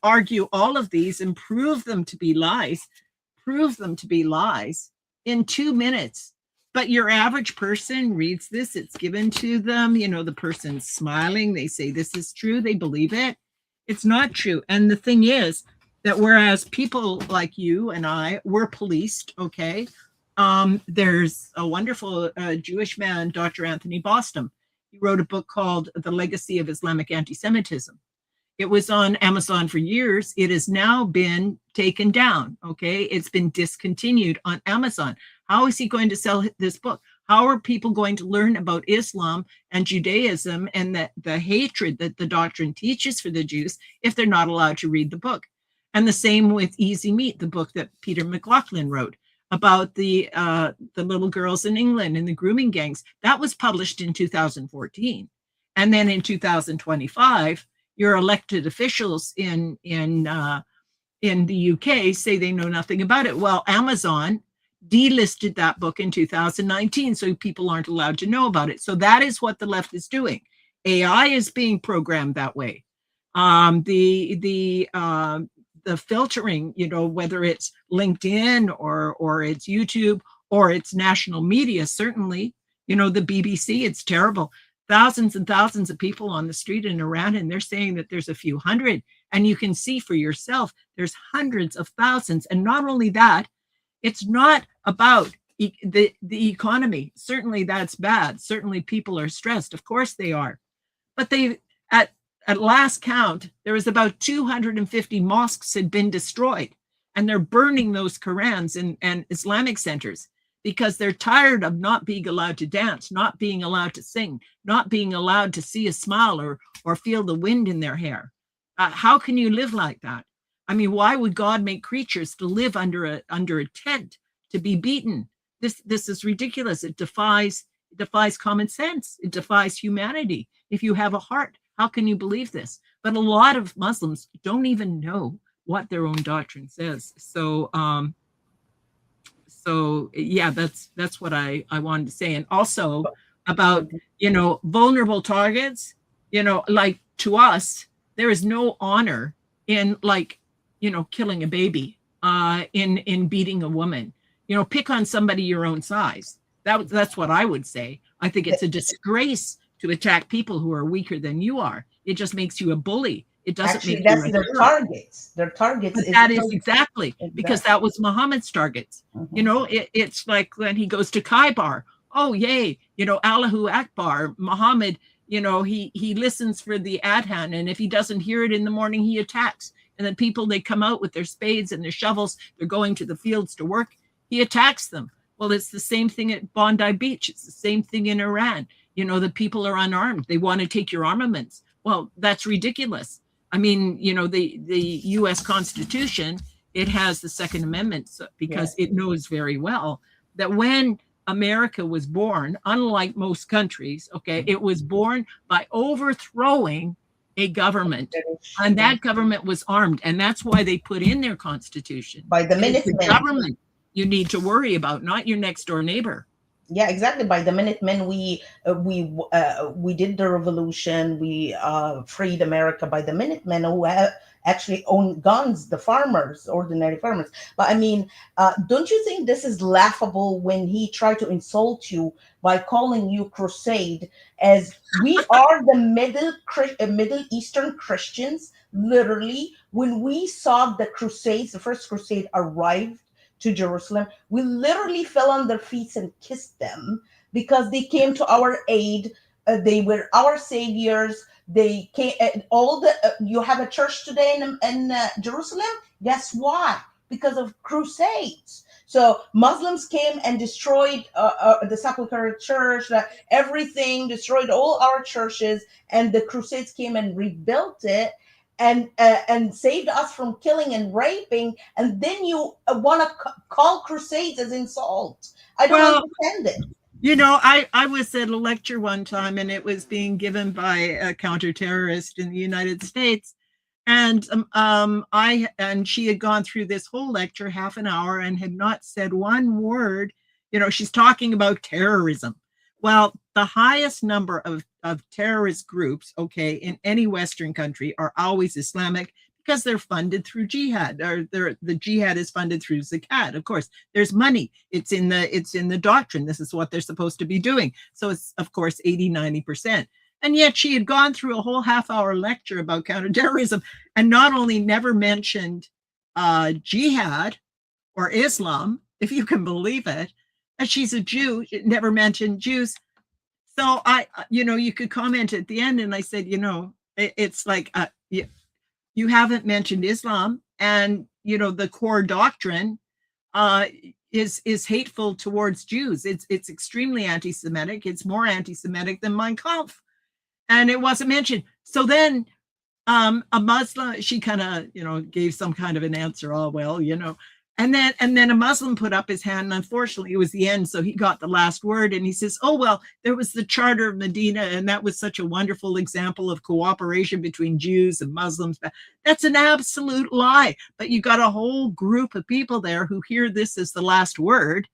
Speaker 2: argue all of these and prove them to be lies in 2 minutes. But your average person reads this, it's given to them, you know, the person's smiling, they say this is true, they believe it. It's not true. And the thing is that whereas people like you and I, we're policed, okay, there's a wonderful Jewish man, Dr. Anthony Bostom. He wrote a book called The Legacy of Islamic Anti-Semitism. It was on Amazon for years. It has now been taken down, okay? It's been discontinued on Amazon. How is he going to sell this book? How are people going to learn about Islam and Judaism and the hatred that the doctrine teaches for the Jews if they're not allowed to read the book? And the same with Easy Meat, the book that Peter McLaughlin wrote about the little girls in England and the grooming gangs. That was published in 2014. And then in 2025, your elected officials in the UK say they know nothing about it. Well, Amazon delisted that book in 2019, so people aren't allowed to know about it. So that is what the left is doing. AI is being programmed that way. The filtering, you know, whether it's LinkedIn or it's YouTube or it's national media, certainly, you know, the BBC, it's terrible. Thousands and thousands of people on the street in Iran, and they're saying that there's a few hundred, and you can see for yourself, there's hundreds of thousands. And not only that, it's not about the economy. Certainly that's bad. Certainly people are stressed. Of course they are. But they, at last count, there was about 250 mosques had been destroyed, and they're burning those Qurans and Islamic centers because they're tired of not being allowed to dance, not being allowed to sing, not being allowed to see a smile or feel the wind in their hair. How can you live like that? I mean, why would God make creatures to live under a tent, to be beaten? This is ridiculous. It defies common sense. It defies humanity. If you have a heart, how can you believe this? But a lot of Muslims don't even know what their own doctrine says. So yeah, that's what I wanted to say. And also about, you know, vulnerable targets, you know, like to us, there is no honor in, like, you know, killing a baby, in beating a woman. You know, pick on somebody your own size. That's what I would say. I think it's a disgrace to attack people who are weaker than you are. It just makes you a bully. It doesn't
Speaker 1: Actually,
Speaker 2: make
Speaker 1: that's
Speaker 2: you
Speaker 1: their targets. Their targets.
Speaker 2: But that is exactly because that was Muhammad's targets.
Speaker 1: Mm-hmm.
Speaker 2: You know, it's like when he goes to Khaybar. Oh, yay! You know, Allahu Akbar. Muhammad. You know, he listens for the adhan, and if he doesn't hear it in the morning, he attacks. And then people, they come out with their spades and their shovels. They're going to the fields to work. He attacks them. Well, it's the same thing at Bondi Beach. It's the same thing in Iran. You know, the people are unarmed. They want to take your armaments. Well, that's ridiculous. I mean, you know, the U.S. Constitution, it has the Second Amendment because it knows very well that when America was born, unlike most countries, okay, it was born by overthrowing a government, and that government was armed, and that's why they put in their Constitution.
Speaker 1: By the Minutemen.
Speaker 2: The government you need to worry about, not your next door neighbor.
Speaker 1: Yeah, exactly. By the Minutemen, we did the revolution. We freed America by the Minutemen, who actually owned guns, the farmers, ordinary farmers. But I mean, don't you think this is laughable when he tried to insult you by calling you crusade, as we are the Middle Eastern Christians? Literally, when we saw the Crusades, the first crusade arrived to Jerusalem, we literally fell on their feet and kissed them because they came to our aid. They were our saviors. They came. You have a church today in Jerusalem. Guess what? because of crusades. So Muslims came and destroyed the Sepulchre Church, everything, destroyed all our churches, and the Crusades came and rebuilt it. And saved us from killing and raping, and then you want to call crusades as insult. I don't
Speaker 2: Well,
Speaker 1: understand it.
Speaker 2: you know, I was at a lecture one time, and it was being given by a counterterrorist in the United States. And she had gone through this whole lecture, half an hour, and had not said one word. You know, she's talking about terrorism. Well, the highest number of terrorist groups, okay, in any Western country are always Islamic, because they're funded through jihad, or the jihad is funded through zakat. Of course, there's money. It's in the doctrine. This is what they're supposed to be doing. So it's, of course, 80-90%. And yet she had gone through a whole half-hour lecture about counterterrorism, and not only never mentioned jihad or Islam, if you can believe it, and she's a Jew, it never mentioned Jews. So you could comment at the end, and I said, it's like, you haven't mentioned Islam, and the core doctrine is hateful towards Jews. It's extremely anti-Semitic. It's more anti-Semitic than Mein Kampf, and it wasn't mentioned. So then a Muslim, she kind of gave some kind of an answer. Oh well, and then a Muslim put up his hand, and unfortunately it was the end, so he got the last word, and he says, oh well, there was the Charter of Medina, and that was such a wonderful example of cooperation between Jews and Muslims. That's an absolute lie. But you got a whole group of people there who hear this as the last word,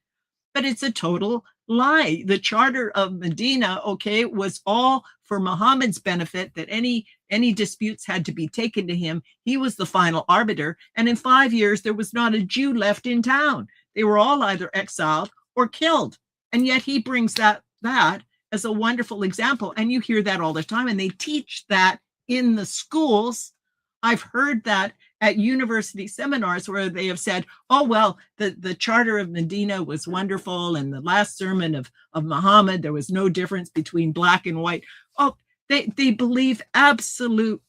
Speaker 2: but it's a total lie. The Charter of Medina, okay, was all for Muhammad's benefit, that any disputes had to be taken to him. He was the final arbiter. And in 5 years, there was not a Jew left in town. They were all either exiled or killed. And yet he brings that as a wonderful example. And you hear that all the time. And they teach that in the schools. I've heard that at university seminars where they have said, oh, well, the Charter of Medina was wonderful. And the last sermon of Muhammad, there was no difference between black and white. Oh, they believe absolute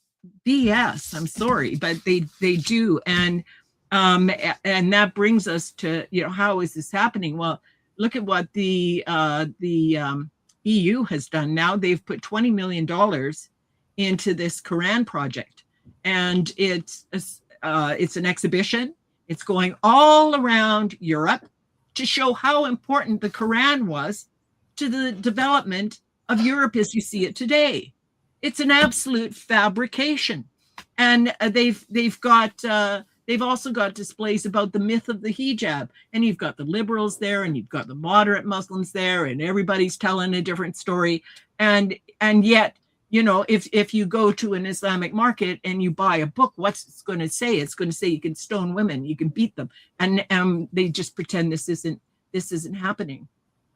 Speaker 2: BS. I'm sorry, but they do. And that brings us to, how is this happening? Well, look at what the EU has done now. They've put $20 million into this Quran project. And it's an exhibition. It's going all around Europe to show how important the Quran was to the development of Europe as you see it today. It's an absolute fabrication. And they've also got displays about the myth of the hijab. And you've got the liberals there, and you've got the moderate Muslims there, and everybody's telling a different story. And yet, if you go to an Islamic market and you buy a book, what's it's going to say? It's going to say you can stone women, you can beat them, and they just pretend this isn't happening.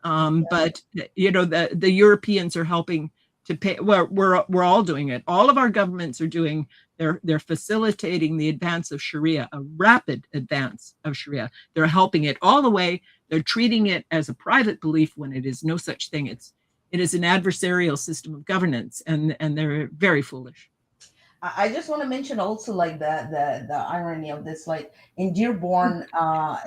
Speaker 2: But the Europeans are helping to pay. Well, we're all doing it. All of our governments are doing. They're facilitating the advance of Sharia, a rapid advance of Sharia. They're helping it all the way. They're treating it as a private belief when it is no such thing. It is an adversarial system of governance, and they're very foolish.
Speaker 1: I just want to mention also, like, the irony of this, like in Dearborn,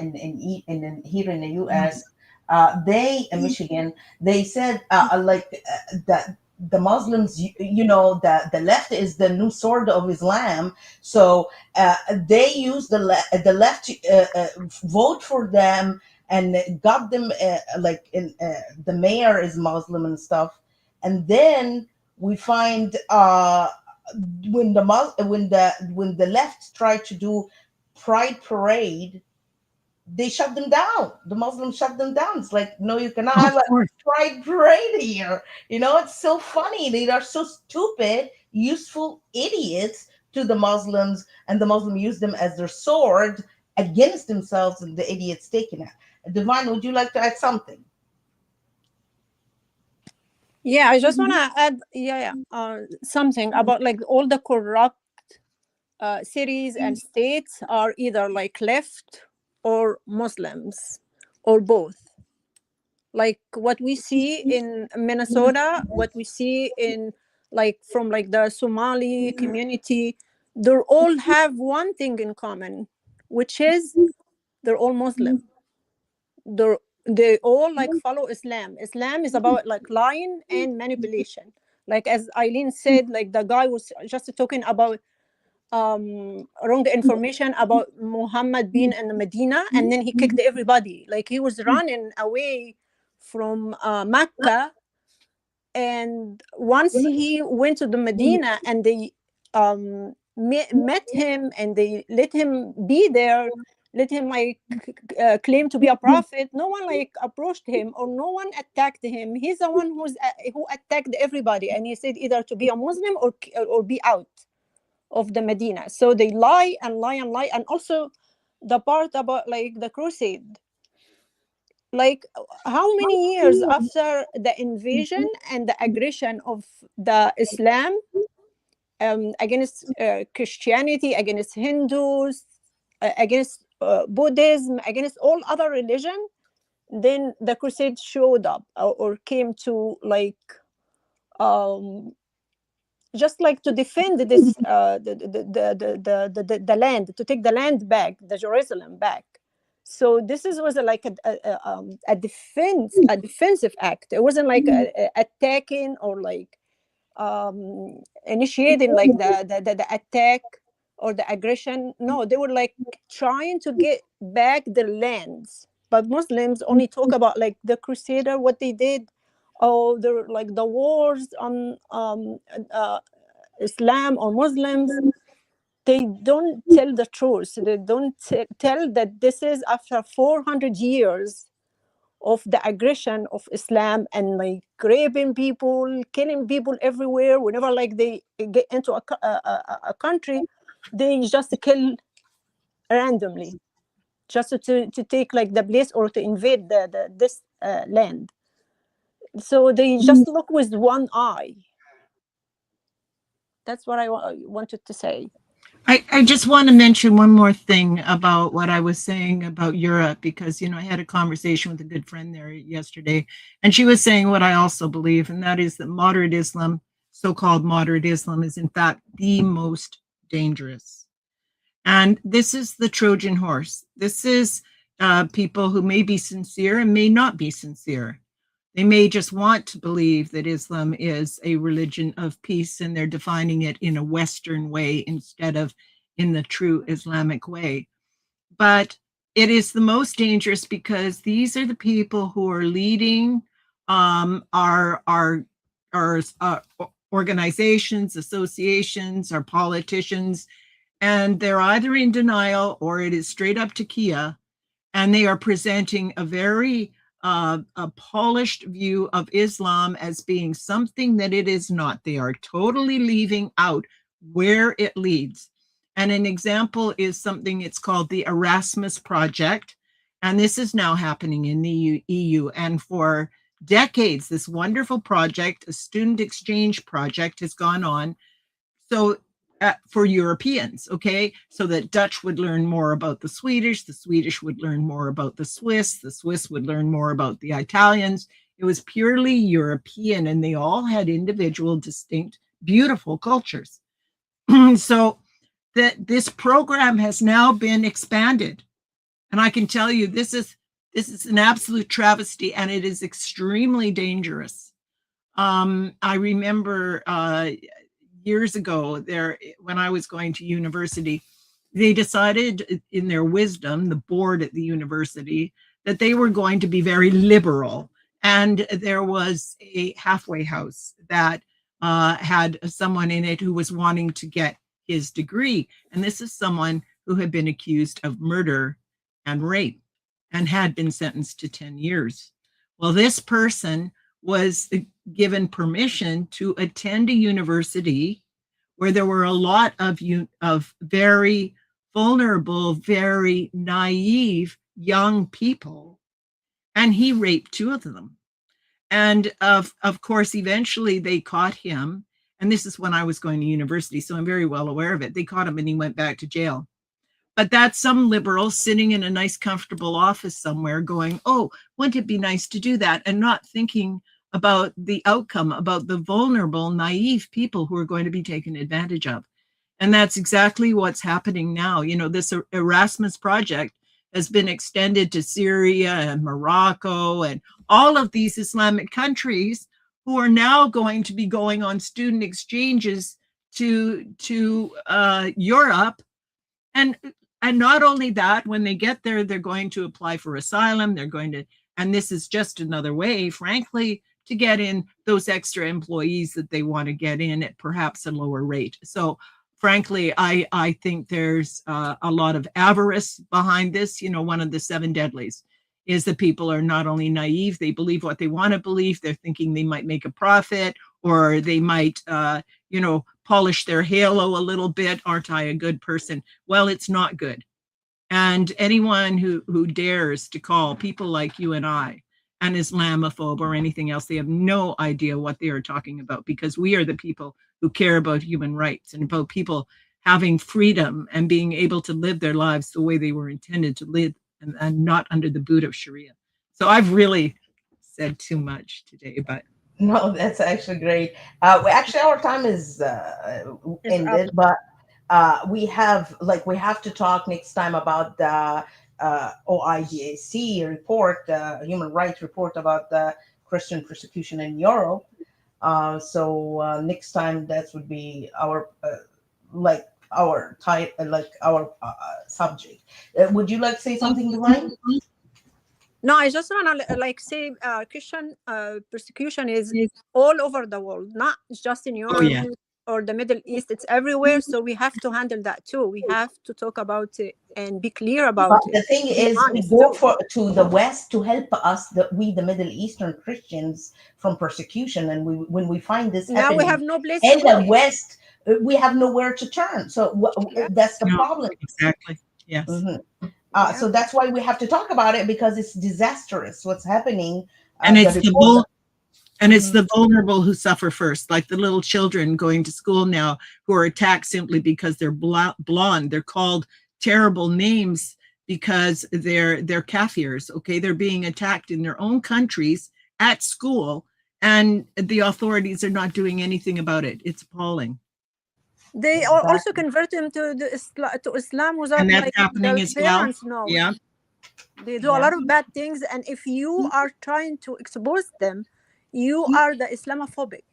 Speaker 1: in here in the U.S., in Michigan, they said that the Muslims, that the left is the new sword of Islam. So they use the left to vote for them, and got them the mayor is Muslim and stuff. And then we find when the left tried to do Pride Parade, they shut them down. The Muslims shut them down. It's like, no, you cannot have a Pride Parade here. It's so funny. They are so stupid, useful idiots to the Muslims, and the Muslims use them as their sword against themselves, and the idiots taking it. Divine, would you like to add something?
Speaker 3: Yeah, I just want to add something about like all the corrupt cities and states are either like left or Muslims or both. Like what we see in Minnesota, what we see in from the Somali community, they all have one thing in common. which is they're all Muslim. They all like follow Islam. Islam is about like lying and manipulation. Like as Eileen said, like the guy was just talking about wrong information about Muhammad being in Medina, and then he kicked everybody. Like he was running away from Mecca, and once he went to the Medina and they met him and they let him be there, let him like claim to be a prophet, no one like approached him or no one attacked him. He's the one who attacked everybody, and he said either to be a Muslim or be out of the Medina. So they lie and lie and lie. And also the part about like the crusade, like how many years after the invasion and the aggression of the Islam against Christianity, against Hindus, against Buddhism, against all other religion, then the crusade showed up or came to like just like to defend this the land, to take the land back, the Jerusalem back. So this was like a defensive act. It wasn't like attacking or like initiating like the attack or the aggression. No, they were like trying to get back their lands. But Muslims only talk about like the Crusader, what they did. Oh, they're like the wars on Islam or Muslims. They don't tell the truth. They don't tell that this is after 400 years of the aggression of Islam and like raping people, killing people everywhere. Whenever like they get into a country, they just kill randomly, just to take like the place or to invade this land. So they just look with one eye. That's what I wanted to say.
Speaker 2: I just want to mention one more thing about what I was saying about Europe, because, you know, I had a conversation with a good friend there yesterday, and she was saying what I also believe, and that is that moderate Islam, so-called moderate Islam, is in fact the most dangerous. And this is the Trojan horse. This is people who may be sincere and may not be sincere. They may just want to believe that Islam is a religion of peace, and they're defining it in a Western way instead of in the true Islamic way. But it is the most dangerous because these are the people who are leading our organizations, associations, our politicians, and they're either in denial or it is straight up taqiyya, and they are presenting a very a polished view of Islam as being something that it is not. They are totally leaving out where it leads. And an example is something, it's called the Erasmus Project. And this is now happening in the EU. And for decades, this wonderful project, a student exchange project, has gone on. So for Europeans, okay, so that Dutch would learn more about the Swedish would learn more about the Swiss would learn more about the Italians. It was purely European, and they all had individual, distinct, beautiful cultures. So that this program has now been expanded, and I can tell you this is an absolute travesty, and it is extremely dangerous. I remember years ago, when I was going to university, they decided in their wisdom, the board at the university, that they were going to be very liberal. And there was a halfway house that had someone in it who was wanting to get his degree. And this is someone who had been accused of murder and rape and had been sentenced to 10 years. Well, this person was given permission to attend a university where there were a lot of very vulnerable, very naive young people, and he raped 2 of them. And of course, eventually they caught him, and this is when I was going to university, so I'm very well aware of it. They caught him and he went back to jail. But that's some liberal sitting in a nice, comfortable office somewhere going, oh, wouldn't it be nice to do that? And not thinking about the outcome, about the vulnerable, naive people who are going to be taken advantage of. And that's exactly what's happening now. You know, this Erasmus project has been extended to Syria and Morocco and all of these Islamic countries who are now going to be going on student exchanges to Europe. And not only that, when they get there, they're going to apply for asylum. They're going to, and this is just another way, frankly, to get in those extra employees that they want to get in at perhaps a lower rate. So frankly, I think there's a lot of avarice behind this. You know, one of the 7 deadlies is that people are not only naive, they believe what they want to believe. They're thinking they might make a profit, or they might, you know, polish their halo a little bit. Aren't I a good person? Well, it's not good. And anyone who dares to call people like you and I an Islamophobe or anything else, they have no idea what they are talking about, because we are the people who care about human rights and about people having freedom and being able to live their lives the way they were intended to live, and not under the boot of Sharia. So I've really said too much today, but
Speaker 1: No, that's actually great. Actually, our time is ended, but we have to talk next time about the OIDAC report, human rights report about the Christian persecution in Europe. So next time that would be our our type, our subject. Would you like to say something, Divine?
Speaker 3: No, I just want to like say Christian persecution is all over the world, not just in Europe
Speaker 2: yeah.
Speaker 3: or the Middle East. It's everywhere. So we have to handle that too. We have to talk about it and be clear about
Speaker 1: But
Speaker 3: it.
Speaker 1: the thing
Speaker 3: Be
Speaker 1: is, we
Speaker 3: honest
Speaker 1: go
Speaker 3: too.
Speaker 1: to the West to help us, the Middle Eastern Christians, from persecution. And when we find this
Speaker 3: Now we
Speaker 1: happening
Speaker 3: have no place
Speaker 1: in
Speaker 3: to go.
Speaker 1: the West, we have nowhere to turn. So
Speaker 3: Yeah.
Speaker 1: that's the
Speaker 2: No,
Speaker 1: problem.
Speaker 2: exactly. Yes.
Speaker 1: Mhm.
Speaker 3: Yeah.
Speaker 1: So that's why we have to talk about it, because it's disastrous what's happening.
Speaker 2: And
Speaker 1: The
Speaker 2: it's the
Speaker 1: report-
Speaker 2: and it's
Speaker 1: Mhm.
Speaker 2: the vulnerable who suffer first, like the little children going to school now who are attacked simply because they're blonde. They're called terrible names because they're kafirs. Okay, they're being attacked in their own countries at school, and the authorities are not doing anything about it. It's appalling.
Speaker 3: They also convert them to Islam without
Speaker 2: And that's
Speaker 3: like
Speaker 2: happening
Speaker 3: the
Speaker 2: as well.
Speaker 3: parents know.
Speaker 2: Yeah.
Speaker 3: They do a lot of bad things, and if you are trying to expose them, you are the Islamophobic.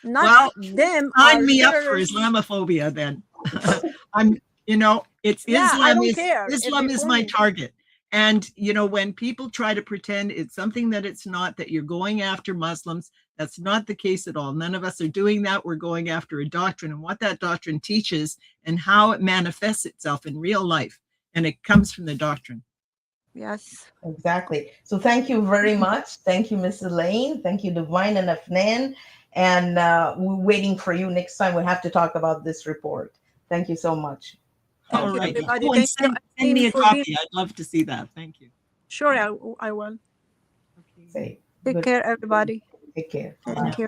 Speaker 3: Not
Speaker 2: Well,
Speaker 3: them
Speaker 2: sign
Speaker 3: are
Speaker 2: me up for
Speaker 3: terrorists.
Speaker 2: Islamophobia then. I'm, you know, it's
Speaker 3: Yeah, I
Speaker 2: Islam
Speaker 3: don't
Speaker 2: is
Speaker 3: care if
Speaker 2: Islam
Speaker 3: they
Speaker 2: is
Speaker 3: call
Speaker 2: my
Speaker 3: me.
Speaker 2: target. And you know, when people try to pretend it's something that it's not, that you're going after Muslims, that's not the case at all. None of us are doing that. We're going after a doctrine and what that doctrine teaches and how it manifests itself in real life. And it comes from the doctrine.
Speaker 3: Yes.
Speaker 1: Exactly. So thank you very much. Thank you, Miss Elaine. Thank you, Divine and Afnan. And we're waiting for you next time. We have to talk about this report. Thank you so much.
Speaker 3: Thank
Speaker 2: All
Speaker 3: you,
Speaker 2: right.
Speaker 3: everybody.
Speaker 2: Oh, and
Speaker 3: Thank you,
Speaker 2: send me a
Speaker 3: Eileen, for
Speaker 2: copy.
Speaker 3: being-
Speaker 2: I'd love to see that. Thank you.
Speaker 3: Sure, I will.
Speaker 1: Say
Speaker 3: Take
Speaker 1: good.
Speaker 3: care, everybody.
Speaker 1: Take care. Bye.
Speaker 3: Thank you.